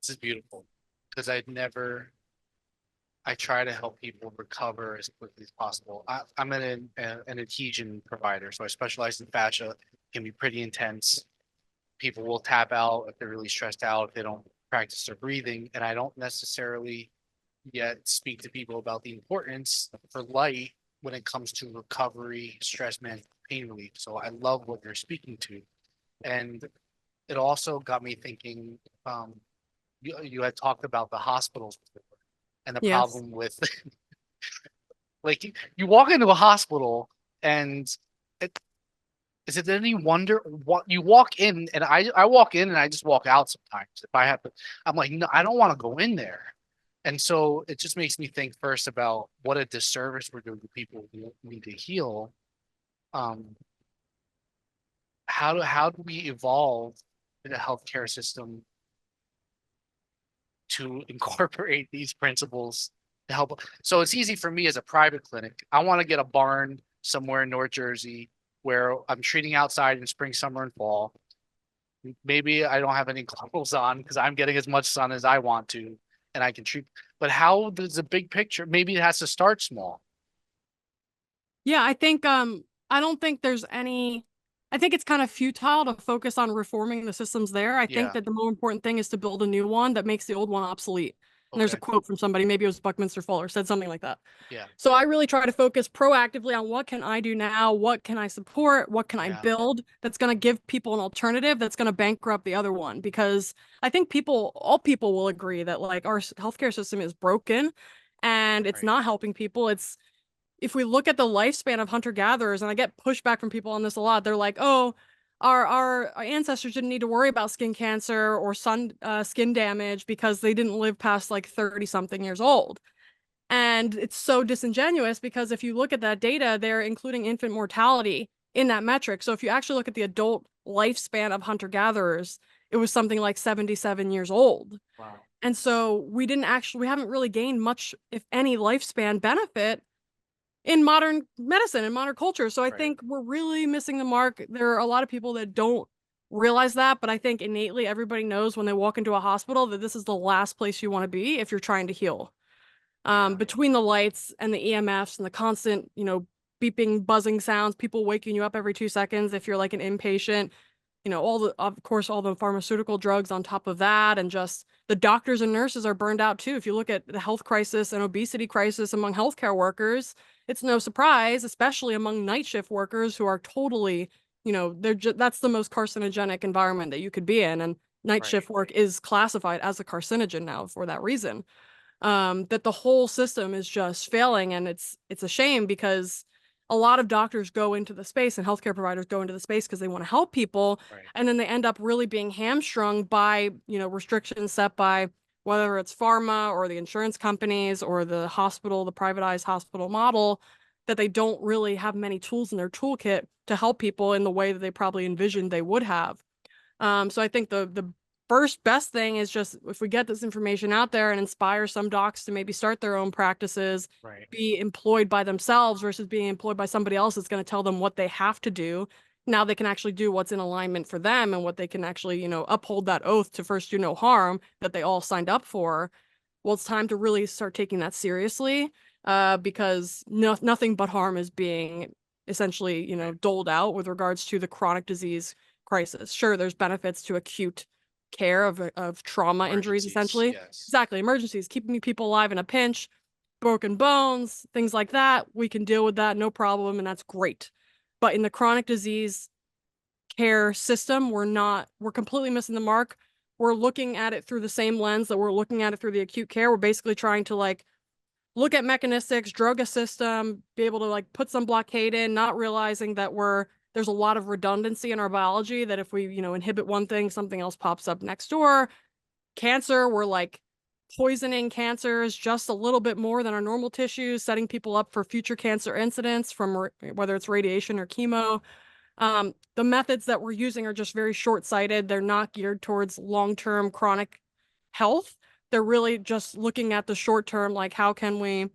This is beautiful because I try to help people recover as quickly as possible. I'm an adhesion provider, so I specialize in fascia. It can be pretty intense. People will tap out if they're really stressed out, if they don't practice their breathing. And I don't necessarily yet speak to people about the importance for light when it comes to recovery, stress management, pain relief. So I love what you're speaking to. And it also got me thinking, you had talked about the hospitals before. And the Yes. problem with like you walk into a hospital and is it any wonder what you walk in, and I walk in and I just walk out sometimes if I have to. I'm like, no, I don't want to go in there. And so it just makes me think first about what a disservice we're doing to people who need to heal. How do we evolve in a healthcare system to incorporate these principles to help? So it's easy for me as a private clinic. I want to get a barn somewhere in North Jersey where I'm treating outside in spring, summer, and fall. Maybe I don't have any clothes on because I'm getting as much sun as I want to, and I can treat. But how does the big picture? Maybe it has to start small. Yeah, I think I don't think there's any. I think it's kind of futile to focus on reforming the systems there. I think that the more important thing is to build a new one that makes the old one obsolete. And there's a quote from somebody, maybe it was Buckminster Fuller, said something like that. Yeah. So I really try to focus proactively on what can I do now? What can I support? What can I build that's going to give people an alternative that's going to bankrupt the other one? Because I think all people will agree that like our healthcare system is broken and it's not helping people. If we look at the lifespan of hunter-gatherers, and I get pushback from people on this a lot, they're like, oh, our ancestors didn't need to worry about skin cancer or skin damage because they didn't live past like 30-something years old. And it's so disingenuous because if you look at that data, they're including infant mortality in that metric. So if you actually look at the adult lifespan of hunter-gatherers, it was something like 77 years old. Wow. And so we haven't really gained much, if any, lifespan benefit in modern medicine and modern culture. So I think we're really missing the mark. There are a lot of people that don't realize that, but I think innately everybody knows when they walk into a hospital that this is the last place you want to be if you're trying to heal. Between the lights and the EMFs and the constant, beeping, buzzing sounds, people waking you up every 2 seconds if you're like an inpatient, of course, all the pharmaceutical drugs on top of that, and just the doctors and nurses are burned out too. If you look at the health crisis and obesity crisis among healthcare workers, it's no surprise, especially among night shift workers who are totally, that's the most carcinogenic environment that you could be in. And night shift work is classified as a carcinogen now for that reason. That the whole system is just failing. And it's a shame because a lot of doctors go into the space and healthcare providers go into the space because they want to help people. And then they end up really being hamstrung by, restrictions set by whether it's pharma or the insurance companies or the hospital, the privatized hospital model, that they don't really have many tools in their toolkit to help people in the way that they probably envisioned they would have. So I think the first best thing is just if we get this information out there and inspire some docs to maybe start their own practices, be employed by themselves versus being employed by somebody else that's going to tell them what they have to do. Now they can actually do what's in alignment for them and what they can actually, uphold that oath to first do no harm that they all signed up for. Well, it's time to really start taking that seriously because nothing but harm is being essentially, doled out with regards to the chronic disease crisis. Sure, there's benefits to acute care of trauma injuries, essentially. Exactly. Emergencies, keeping people alive in a pinch, broken bones, things like that. We can deal with that, no problem, and that's great. But in the chronic disease care system, we're completely missing the mark. We're looking at it through the same lens that we're looking at it through the acute care. We're basically trying to look at mechanistics, drug a system, be able to like put some blockade in, not realizing that there's a lot of redundancy in our biology, that if we, inhibit one thing, something else pops up next door. Cancer, we're like poisoning cancers just a little bit more than our normal tissues, setting people up for future cancer incidents from whether it's radiation or chemo. The methods that we're using are just very short-sighted. They're not geared towards long-term chronic health. They're really just looking at the short term, like how can we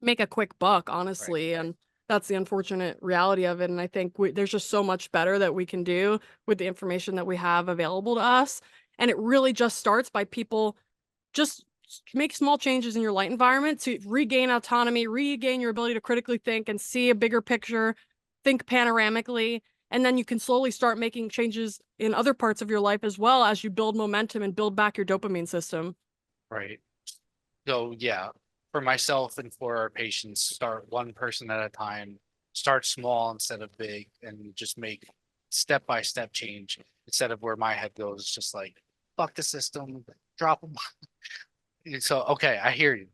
make a quick buck, honestly. And that's the unfortunate reality of it. And I think there's just so much better that we can do with the information that we have available to us. And it really just starts by people just make small changes in your light environment to regain autonomy, regain your ability to critically think and see a bigger picture, think panoramically. And then you can slowly start making changes in other parts of your life as well as you build momentum and build back your dopamine system. Right. So yeah, for myself and for our patients, start one person at a time, start small instead of big, and just make step-by-step change instead of where my head goes, just like, fuck the system, drop them. So, okay, I hear you.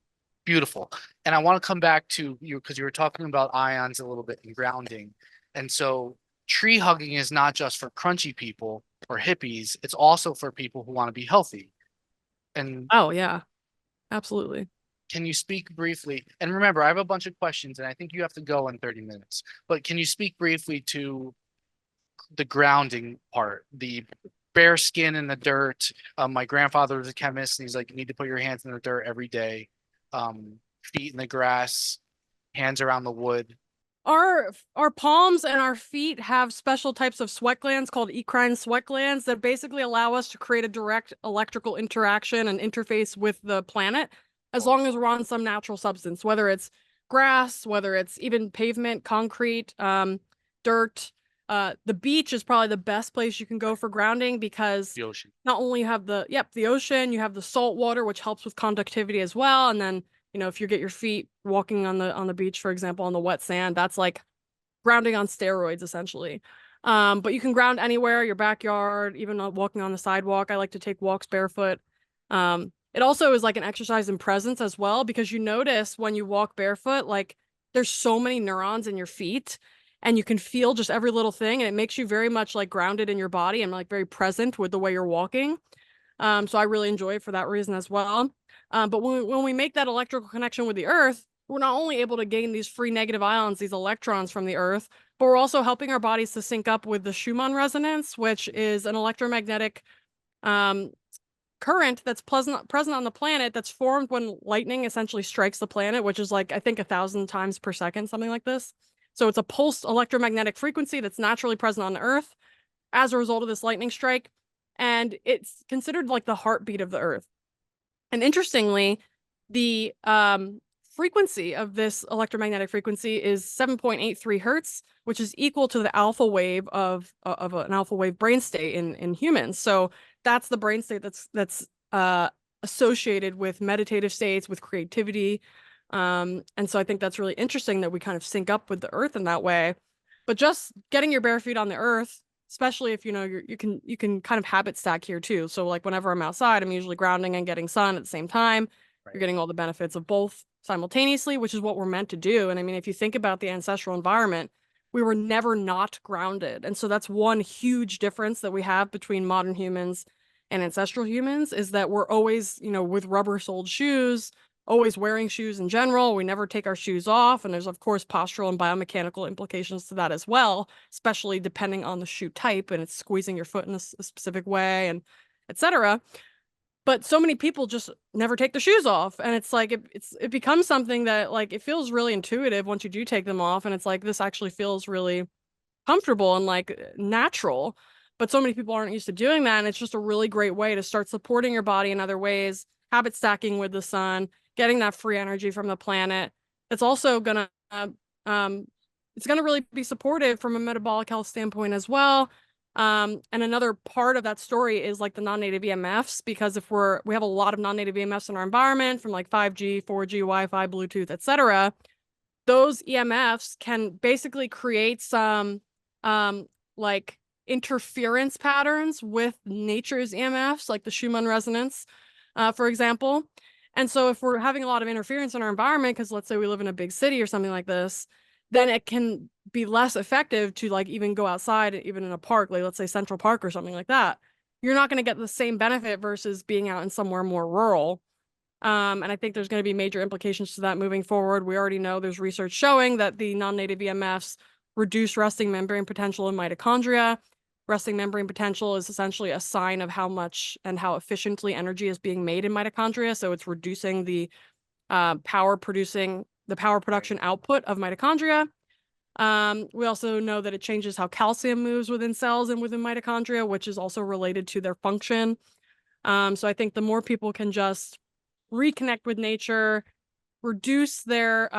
Beautiful. And I want to come back to you because you were talking about ions a little bit and grounding. And so tree hugging is not just for crunchy people or hippies, it's also for people who want to be healthy. And Oh, yeah, absolutely. can you speak briefly? And remember, I have a bunch of questions and I think you have to go in 30 minutes. But can you speak briefly to the grounding part, the bare skin in the dirt? My grandfather was a chemist and he's like, you need to put your hands in the dirt every day. Feet in the grass, hands around the wood. Our palms and our feet have special types of sweat glands called eccrine sweat glands that basically allow us to create a direct electrical interaction and interface with the planet, as long as we're on some natural substance, whether it's grass, whether it's even pavement, concrete, dirt. The beach is probably the best place you can go for grounding because The ocean. not only you have the ocean, you have the salt water, which helps with conductivity as well. And then, if you get your feet walking on the beach, for example, on the wet sand, that's like grounding on steroids, essentially. But you can ground anywhere, your backyard, even walking on the sidewalk. I like to take walks barefoot. It also is like an exercise in presence as well, because you notice when you walk barefoot, like there's so many neurons in your feet and you can feel just every little thing. And it makes you very much like grounded in your body and like very present with the way you're walking. So I really enjoy it for that reason as well. But when we make that electrical connection with the earth, we're not only able to gain these free negative ions, these electrons from the earth, but we're also helping our bodies to sync up with the Schumann resonance, which is an electromagnetic current that's present on the planet that's formed when lightning essentially strikes the planet, which is like, I think 1,000 times per second, something like this. So it's a pulsed electromagnetic frequency that's naturally present on the earth as a result of this lightning strike. And it's considered like the heartbeat of the earth. And interestingly, the frequency of this electromagnetic frequency is 7.83 hertz, which is equal to the alpha wave of an alpha wave brain state in humans. So that's the brain state that's associated with meditative states, with creativity. And so I think that's really interesting that we kind of sync up with the earth in that way. But just getting your bare feet on the earth, especially if you can kind of habit stack here too. So like whenever I'm outside, I'm usually grounding and getting sun at the same time. Right. You're getting all the benefits of both simultaneously, which is what we're meant to do. And I mean, if you think about the ancestral environment, we were never not grounded. And so that's one huge difference that we have between modern humans and ancestral humans, is that we're always, with rubber-soled shoes, always wearing shoes in general. We never take our shoes off. And there's, of course, postural and biomechanical implications to that as well, especially depending on the shoe type and it's squeezing your foot in a specific way and etc. But so many people just never take their shoes off. And it's like, it becomes something that like, it feels really intuitive once you do take them off. And it's like, this actually feels really comfortable and like natural. But so many people aren't used to doing that. And it's just a really great way to start supporting your body in other ways, habit stacking with the sun, getting that free energy from the planet. It's also gonna really be supportive from a metabolic health standpoint as well. And another part of that story is like the non-native EMFs, because if we have a lot of non-native EMFs in our environment from like 5G, 4G, Wi-Fi, Bluetooth, etc. Those EMFs can basically create some like interference patterns with nature's EMFs, like the Schumann resonance, for example. And so if we're having a lot of interference in our environment, because let's say we live in a big city or something like this, then it can be less effective to like even go outside, even in a park, like let's say Central Park or something like that. You're not going to get the same benefit versus being out in somewhere more rural. And I think there's going to be major implications to that moving forward. We already know there's research showing that the non-native EMFs reduce resting membrane potential in mitochondria. Resting membrane potential is essentially a sign of how much and how efficiently energy is being made in mitochondria. So it's reducing the power production output of mitochondria. We also know that it changes how calcium moves within cells and within mitochondria, which is also related to their function. So I think the more people can just reconnect with nature, reduce their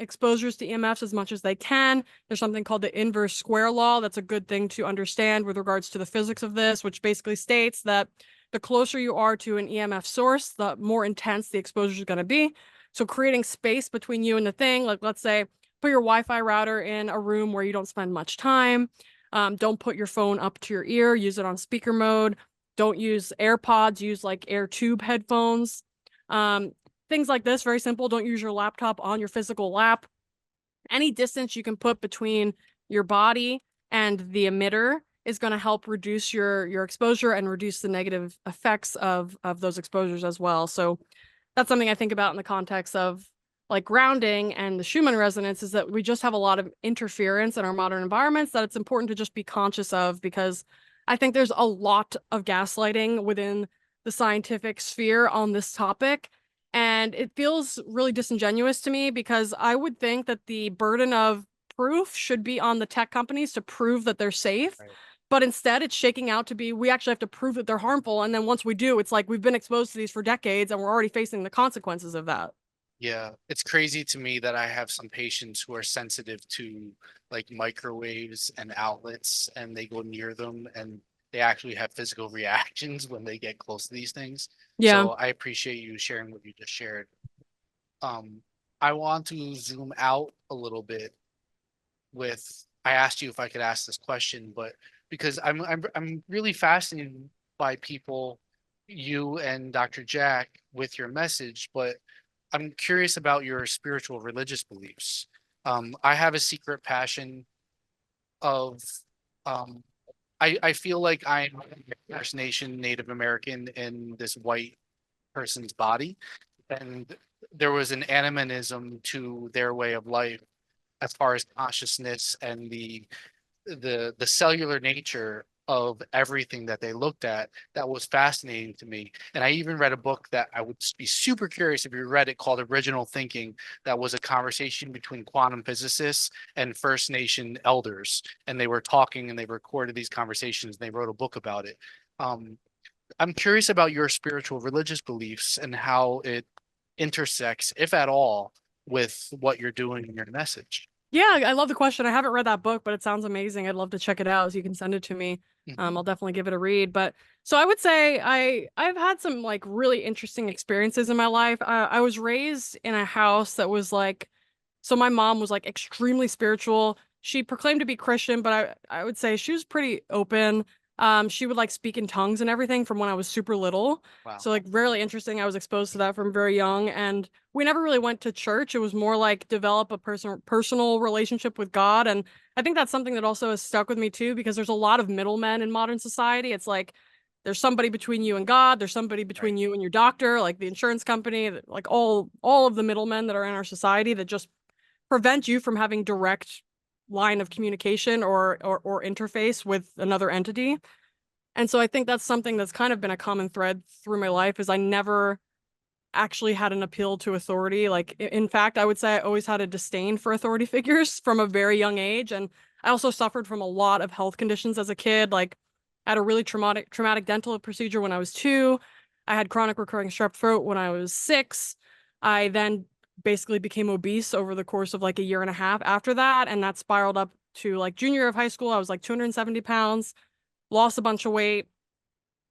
exposures to EMFs as much as they can. There's something called the inverse square law. That's a good thing to understand with regards to the physics of this, which basically states that the closer you are to an EMF source, the more intense the exposure is going to be. So creating space between you and the thing, like let's say, put your Wi-Fi router in a room where you don't spend much time. Don't put your phone up to your ear. Use it on speaker mode. Don't use AirPods. Use like air tube headphones. Things like this, very simple. Don't use your laptop on your physical lap. Any distance you can put between your body and the emitter is going to help reduce your exposure and reduce the negative effects of those exposures as well. So that's something I think about in the context of like grounding and the Schumann resonance, is that we just have a lot of interference in our modern environments that it's important to just be conscious of, because I think there's a lot of gaslighting within the scientific sphere on this topic. And it feels really disingenuous to me, because I would think that the burden of proof should be on the tech companies to prove that they're safe. Right. But instead, it's shaking out to be, we actually have to prove that they're harmful. And then once we do, it's like we've been exposed to these for decades and we're already facing the consequences of that. Yeah, it's crazy to me that I have some patients who are sensitive to like microwaves and outlets, and they go near them and they actually have physical reactions when they get close to these things. Yeah. So I appreciate you sharing what you just shared. I want to zoom out a little bit with, I asked you if I could ask this question, but because I'm really fascinated by people, you and Dr. Jack, with your message, but I'm curious about your spiritual religious beliefs. I have a secret passion of um I feel like I'm a First Nation Native American in this white person's body. And there was an animism to their way of life as far as consciousness and the cellular nature of everything that they looked at that was fascinating to me. And I even read a book that I would be super curious if you read it, called Original Thinking, that was a conversation between quantum physicists and First Nation elders. And they were talking and they recorded these conversations and they wrote a book about it. I'm curious about your spiritual religious beliefs and how it intersects, if at all, with what you're doing in your message. Yeah, I love the question. I haven't read that book, but it sounds amazing. I'd love to check it out, so you can send it to me. Mhm. I'll definitely give it a read. But so I would say I've had some like really interesting experiences in my life. I was raised in a house that was like, so my mom was like extremely spiritual. She proclaimed to be Christian, but I would say she was pretty open. She would like speak in tongues and everything from when I was super little. Wow. So like really interesting. I was exposed to that from very young, and we never really went to church. It was more like develop a personal relationship with God. And I think that's something that also has stuck with me too, because there's a lot of middlemen in modern society. It's like there's somebody between you and God, there's somebody between you and your doctor, like the insurance company, like all of the middlemen that are in our society that just prevent you from having direct line of communication or interface with another entity. And so I think that's something that's kind of been a common thread through my life, is I never actually had an appeal to authority. Like in fact, I would say I always had a disdain for authority figures from a very young age. And I also suffered from a lot of health conditions as a kid. Like I had a really traumatic dental procedure when I was 2. I had chronic recurring strep throat when I was 6. I then basically became obese over the course of like a year and a half after that. And that spiraled up to like junior year of high school. I was like 270 pounds, lost a bunch of weight,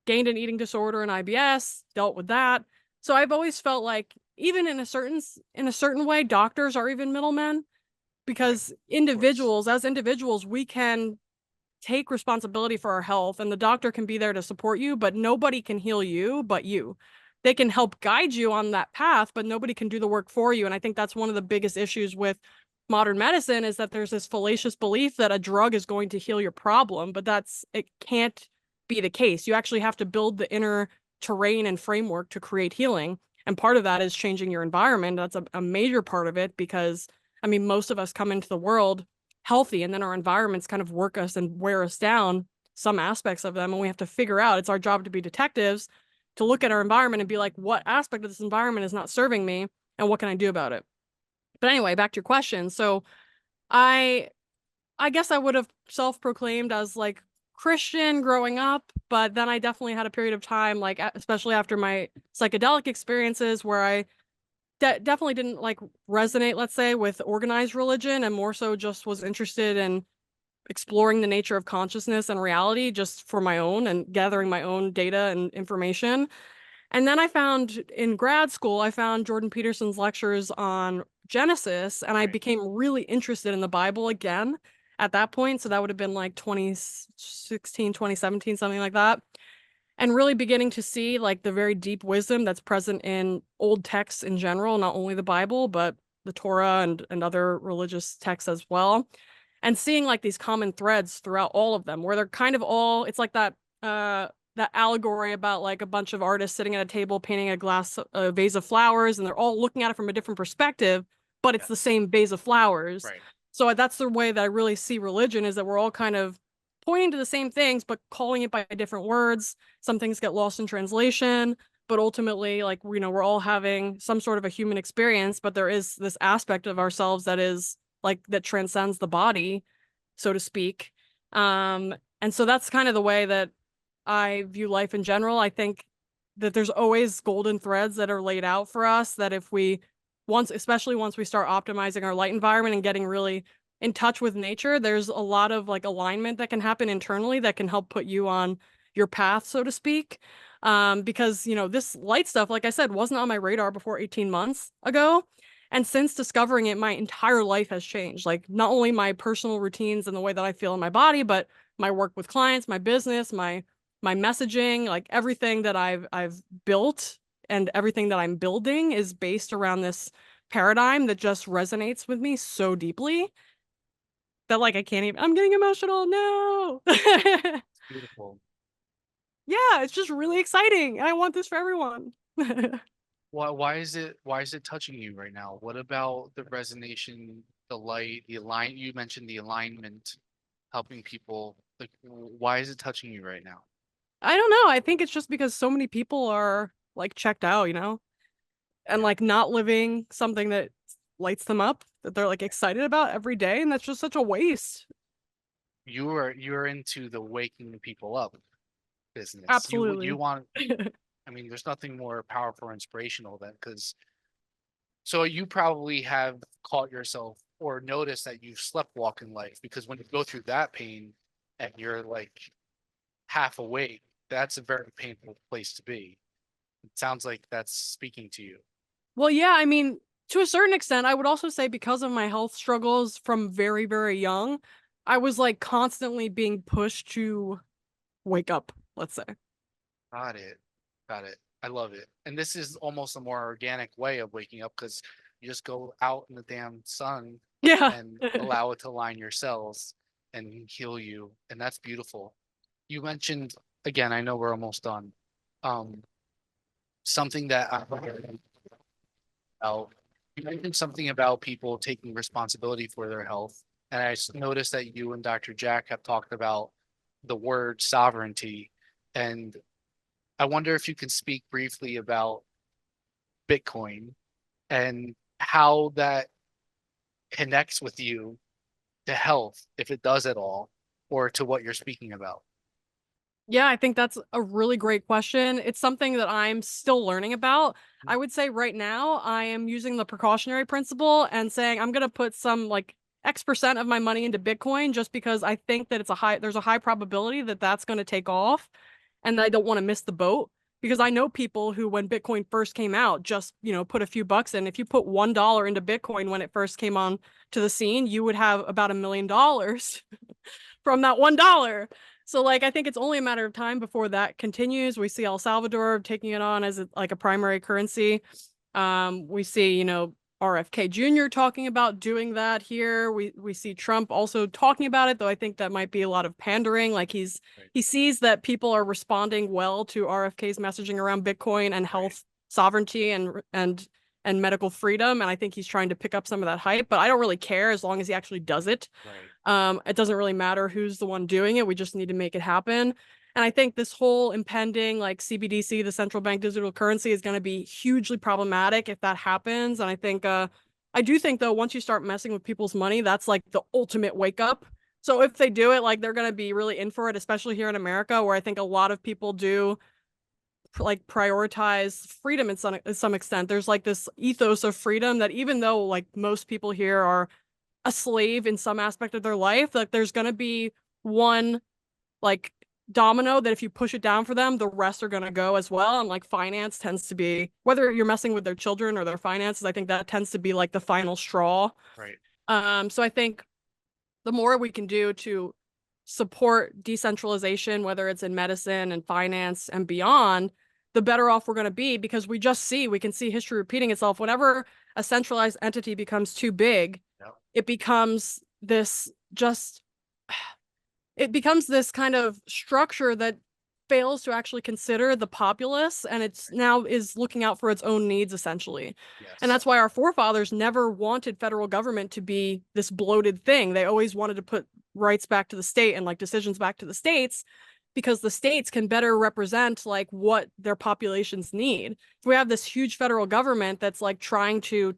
gained an eating disorder and IBS, dealt with that. So I've always felt like even in a certain way, doctors are even middlemen, because as individuals, we can take responsibility for our health, and the doctor can be there to support you, but nobody can heal you but you. they can help guide you on that path, but nobody can do the work for you. And I think that's one of the biggest issues with modern medicine, is that there's this fallacious belief that a drug is going to heal your problem, but it can't be the case. You actually have to build the inner terrain and framework to create healing. And part of that is changing your environment. That's a major part of it, because I mean, most of us come into the world healthy, and then our environments kind of work us and wear us down, some aspects of them. And we have to figure out, it's our job to be detectives, to look at our environment and be like, what aspect of this environment is not serving me, and what can I do about it? But anyway, back to your question. So I guess I would have self-proclaimed as like Christian growing up, but then I definitely had a period of time, like especially after my psychedelic experiences, where I definitely didn't like resonate, let's say, with organized religion, and more so just was interested in exploring the nature of consciousness and reality just for my own, and gathering my own data and information. And then I found in grad school, I found Jordan Peterson's lectures on Genesis, and I Right. became really interested in the Bible again at that point. So that would have been like 2016, 2017, something like that. And really beginning to see like the very deep wisdom that's present in old texts in general, not only the Bible, but the Torah and other religious texts as well. And seeing like these common threads throughout all of them, where they're kind of all, it's like that allegory about like a bunch of artists sitting at a table painting a vase of flowers, and they're all looking at it from a different perspective, but it's the same vase of flowers. Right. So that's the way that I really see religion, is that we're all kind of pointing to the same things, but calling it by different words. Some things get lost in translation, but ultimately, like, you know, we're all having some sort of a human experience, but there is this aspect of ourselves that is like, that transcends the body, so to speak. And so that's kind of the way that I view life in general. I think that there's always golden threads that are laid out for us, that if we especially once we start optimizing our light environment and getting really in touch with nature, there's a lot of like alignment that can happen internally that can help put you on your path, so to speak. Because, you know, this light stuff, like I said, wasn't on my radar before 18 months ago. And since discovering it, my entire life has changed. Like, not only my personal routines and the way that I feel in my body, but my work with clients, my business, my messaging, like everything that I've built and everything that I'm building is based around this paradigm that just resonates with me so deeply that like I can't even, I'm getting emotional. No. Beautiful. Yeah, it's just really exciting. I want this for everyone. Why is it touching you right now? What about the resonation, the light, you mentioned the alignment, helping people. Like, why is it touching you right now? I don't know. I think it's just because so many people are like checked out, you know, and Yeah. like not living something that lights them up, that they're like excited about every day. And that's just such a waste. You're into the waking people up business. You Absolutely. want, I mean, there's nothing more powerful or inspirational than, because so you probably have caught yourself or noticed that you've slept walk in life, because when you go through that pain and you're like half awake, that's a very painful place to be. It sounds like that's speaking to you. Well, yeah, I mean, to a certain extent, I would also say because of my health struggles from very, very young, I was like constantly being pushed to wake up, let's say. Got it. Got it. I love it. And this is almost a more organic way of waking up, because you just go out in the damn sun Yeah. and allow it to line your cells and heal you. And that's beautiful. You mentioned, again, I know we're almost done. Um, something that I about, you mentioned something about people taking responsibility for their health. And noticed that you and Dr. Jack have talked about the word sovereignty. And I wonder if you can speak briefly about Bitcoin and how that connects with you to health, if it does at all, or to what you're speaking about. Yeah, I think that's a really great question. It's something that I'm still learning about. I would say right now I am using the precautionary principle and saying I'm going to put some like X% of my money into Bitcoin, just because I think that there's a high probability that that's going to take off, and I don't want to miss the boat, because I know people who, when Bitcoin first came out, just, you know, put a few bucks in. If you put $1 into Bitcoin when it first came on to the scene, you would have about $1 million from that $1. So, like, I think it's only a matter of time before that continues. We see El Salvador taking it on as like a primary currency. We see, RFK Jr. talking about doing that here. We see Trump also talking about it, though I think that might be a lot of pandering. Like he sees that people are responding well to RFK's messaging around Bitcoin and health sovereignty and medical freedom, and I think he's trying to pick up some of that hype. But I don't really care as long as he actually does it. It doesn't really matter who's the one doing it. We just need to make it happen. And I think this whole impending like CBDC, the central bank digital currency, is going to be hugely problematic if that happens. And I think I do think though, once you start messing with people's money, that's like the ultimate wake up. So if they do it, like they're going to be really in for it, especially here in America, where I think a lot of people do like prioritize freedom in some extent. There's like this ethos of freedom that even though like most people here are a slave in some aspect of their life, like there's going to be one like domino that if you push it down for them, the rest are going to go as well. And like finance tends to be, whether you're messing with their children or their finances, I think that tends to be like the final straw. So I think the more we can do to support decentralization, whether it's in medicine and finance and beyond, the better off we're going to be, because we can see history repeating itself. Whenever a centralized entity becomes too big, it becomes this kind of structure that fails to actually consider the populace, and it's now is looking out for its own needs essentially. And that's why our forefathers never wanted federal government to be this bloated thing. They always wanted to put rights back to the state and like decisions back to the states, because the states can better represent like what their populations need. If we have this huge federal government that's like trying to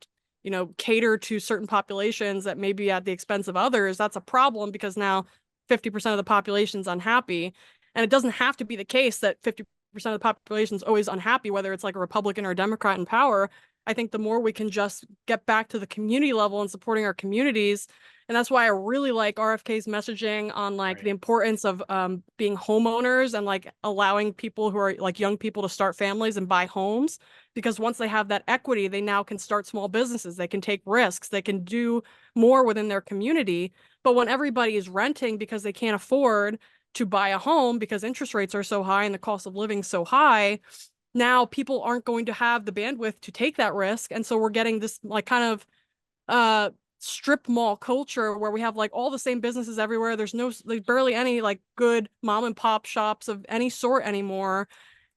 cater to certain populations that may be at the expense of others, that's a problem, because now 50% of the population is unhappy. And it doesn't have to be the case that 50% of the population is always unhappy, whether it's like a Republican or a Democrat in power. I think the more we can just get back to the community level and supporting our communities. And that's why I really like RFK's messaging on like the importance of being homeowners and like allowing people who are like young people to start families and buy homes, because once they have that equity, they now can start small businesses. They can take risks. They can do more within their community. But when everybody is renting because they can't afford to buy a home because interest rates are so high and the cost of living so high, now people aren't going to have the bandwidth to take that risk. And so we're getting this like kind of strip mall culture where we have like all the same businesses everywhere. There's barely any like good mom and pop shops of any sort anymore.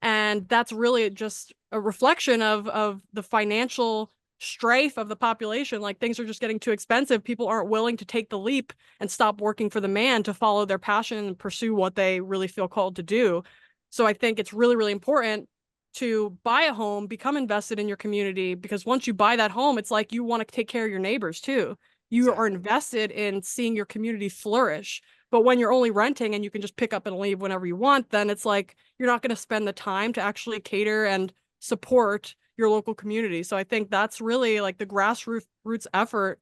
And that's really just a reflection of the financial strife of the population. Like things are just getting too expensive. People aren't willing to take the leap and stop working for the man to follow their passion and pursue what they really feel called to do. So I think it's really, really important to buy a home, become invested in your community, because once you buy that home, it's like you want to take care of your neighbors too. You are invested in seeing your community flourish. But when you're only renting and you can just pick up and leave whenever you want, then it's like you're not going to spend the time to actually cater and support your local community. So I think that's really like the grassroots effort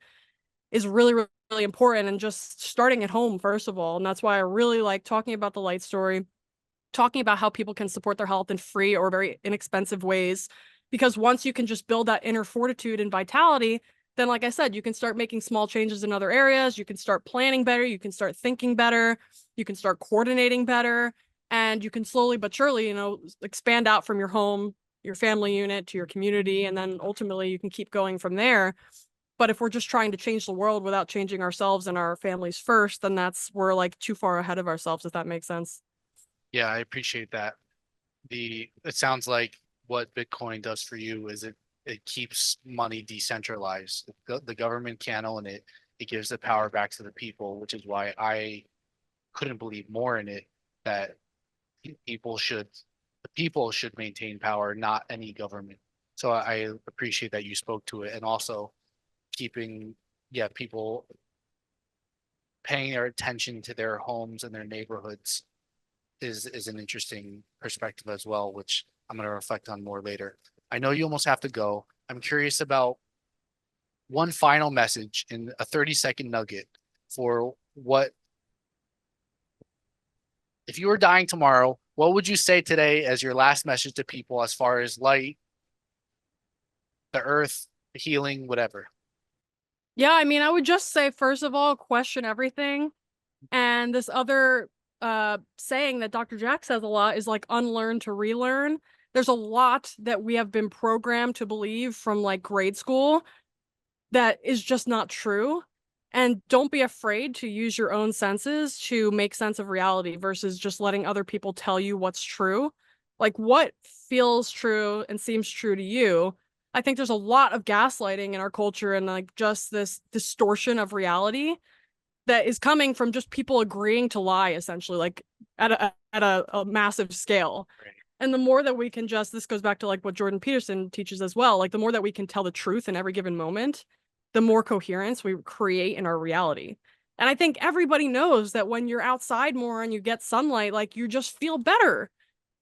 is really, really, really important, and just starting at home, first of all. And that's why I really like talking about the Light story, talking about how people can support their health in free or very inexpensive ways. Because once you can just build that inner fortitude and vitality, then like I said, you can start making small changes in other areas. You can start planning better. You can start thinking better. You can start coordinating better. And you can slowly but surely, expand out from your home, your family unit, to your community. And then ultimately you can keep going from there. But if we're just trying to change the world without changing ourselves and our families first, then we're like too far ahead of ourselves, if that makes sense. Yeah, I appreciate that. It sounds like what Bitcoin does for you is it keeps money decentralized. The government can't own it. It gives the power back to the people, which is why I couldn't believe more in it, that the people should maintain power, not any government. So I appreciate that you spoke to it, and also keeping people paying their attention to their homes and their neighborhoods is an interesting perspective as well, which I'm going to reflect on more later. I know you almost have to go. I'm curious about one final message in a 30-second nugget for if you were dying tomorrow, what would you say today as your last message to people as far as light, the earth, healing, whatever? Yeah, I mean, I would just say, first of all, question everything. And this other saying that Dr. Jack says a lot is like unlearn to relearn. There's a lot that we have been programmed to believe from like grade school that is just not true. And don't be afraid to use your own senses to make sense of reality versus just letting other people tell you what's true. Like what feels true and seems true to you. I think there's a lot of gaslighting in our culture and like just this distortion of reality that is coming from just people agreeing to lie, essentially, like at a massive scale. Right. And the more that we can just, this goes back to like what Jordan Peterson teaches as well, like the more that we can tell the truth in every given moment, the more coherence we create in our reality. And I think everybody knows that when you're outside more and you get sunlight, like you just feel better.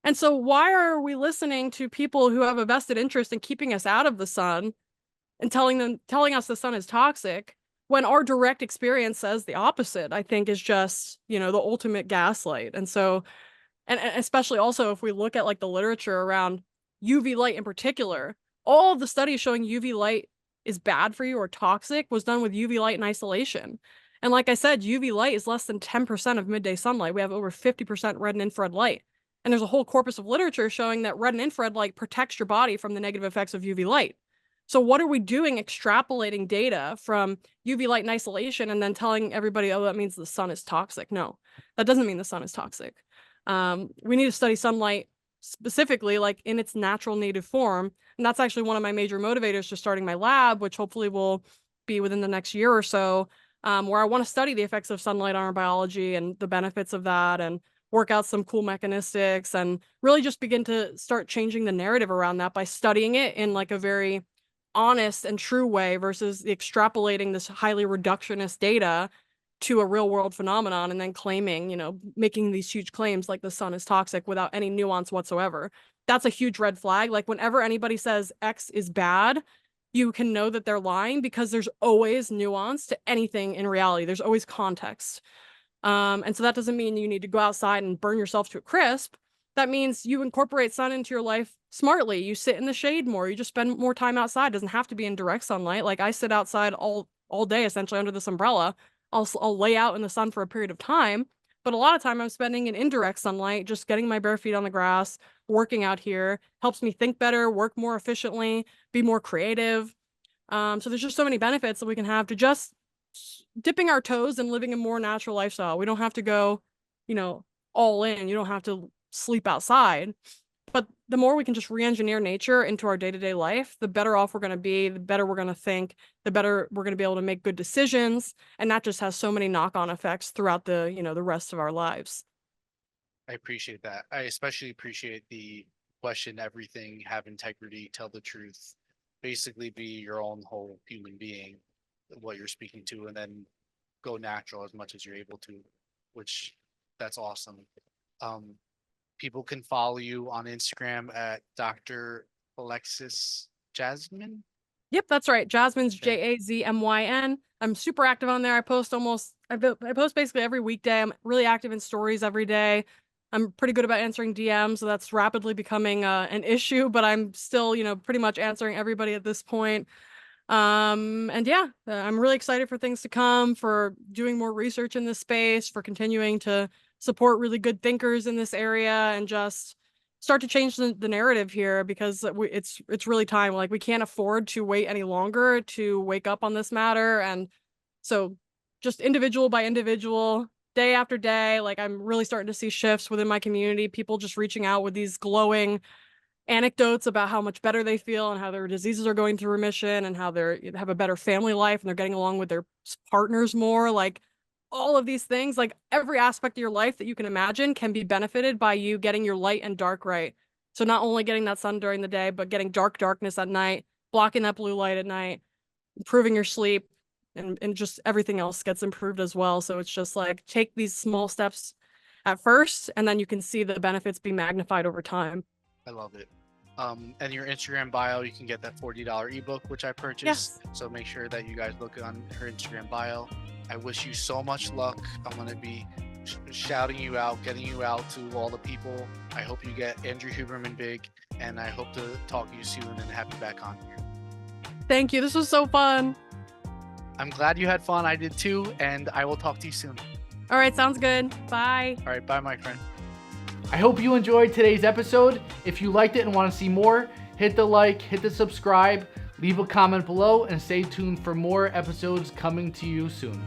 And so why are we listening to people who have a vested interest in keeping us out of the sun and telling us the sun is toxic when our direct experience says the opposite? I think is just, the ultimate gaslight. And so, and especially also if we look at like the literature around UV light in particular, all of the studies showing UV light is bad for you or toxic was done with UV light in isolation. And like I said, UV light is less than 10% of midday sunlight. We have over 50% red and infrared light. And there's a whole corpus of literature showing that red and infrared light protects your body from the negative effects of UV light. So what are we doing extrapolating data from UV light in isolation and then telling everybody, oh, that means the sun is toxic? No, that doesn't mean the sun is toxic. We need to study sunlight specifically like in its natural native form. And that's actually one of my major motivators for starting my lab, which hopefully will be within the next year or so, where I want to study the effects of sunlight on our biology and the benefits of that and work out some cool mechanistics and really just begin to start changing the narrative around that by studying it in like a very honest and true way versus extrapolating this highly reductionist data to a real world phenomenon and then claiming, making these huge claims like the sun is toxic without any nuance whatsoever. That's a huge red flag. Like whenever anybody says X is bad, you can know that they're lying because there's always nuance to anything in reality. There's always context. And so that doesn't mean you need to go outside and burn yourself to a crisp. That means you incorporate sun into your life smartly. You sit in the shade more. You just spend more time outside. It doesn't have to be in direct sunlight. Like I sit outside all day, essentially under this umbrella. I'll lay out in the sun for a period of time. But a lot of time I'm spending in indirect sunlight, just getting my bare feet on the grass, working out here, helps me think better, work more efficiently, be more creative. So there's just so many benefits that we can have to just dipping our toes and living a more natural lifestyle. We don't have to go, all in. You don't have to sleep outside. But the more we can just re-engineer nature into our day-to-day life, the better off we're going to be, the better we're going to think, the better we're going to be able to make good decisions. And that just has so many knock-on effects throughout the, the rest of our lives. I appreciate that. I especially appreciate the question everything, have integrity, tell the truth, basically be your own whole human being, what you're speaking to, and then go natural as much as you're able to, which that's awesome. People can follow you on Instagram at Dr. Alexis Jasmine. Yep, that's right. Jasmine's Okay. Jazmyn. I'm super active on there. I post basically every weekday. I'm really active in stories every day. I'm pretty good about answering DMs, so that's rapidly becoming an issue, but I'm still, pretty much answering everybody at this point. And yeah, I'm really excited for things to come, for doing more research in this space, for continuing to support really good thinkers in this area and just start to change the narrative here because it's really time. Like we can't afford to wait any longer to wake up on this matter. And so just individual by individual, day after day, like I'm really starting to see shifts within my community, people just reaching out with these glowing anecdotes about how much better they feel and how their diseases are going through remission and how they have a better family life and they're getting along with their partners more. Like all of these things, like every aspect of your life that you can imagine can be benefited by you getting your light and dark right. So not only getting that sun during the day, but getting darkness at night, blocking that blue light at night, improving your sleep, and just everything else gets improved as well. So it's just like take these small steps at first, and then you can see the benefits be magnified over time. I love it. And your Instagram bio, you can get that $40 ebook, which I purchased. Yes. So make sure that you guys look on her Instagram bio. I wish you so much luck. I'm going to be shouting you out, getting you out to all the people. I hope you get Andrew Huberman big, and I hope to talk to you soon and have you back on here. Thank you. This was so fun. I'm glad you had fun. I did too, and I will talk to you soon. All right, sounds good. Bye. All right, bye, my friend. I hope you enjoyed today's episode. If you liked it and want to see more, hit the like, hit the subscribe, leave a comment below, and stay tuned for more episodes coming to you soon.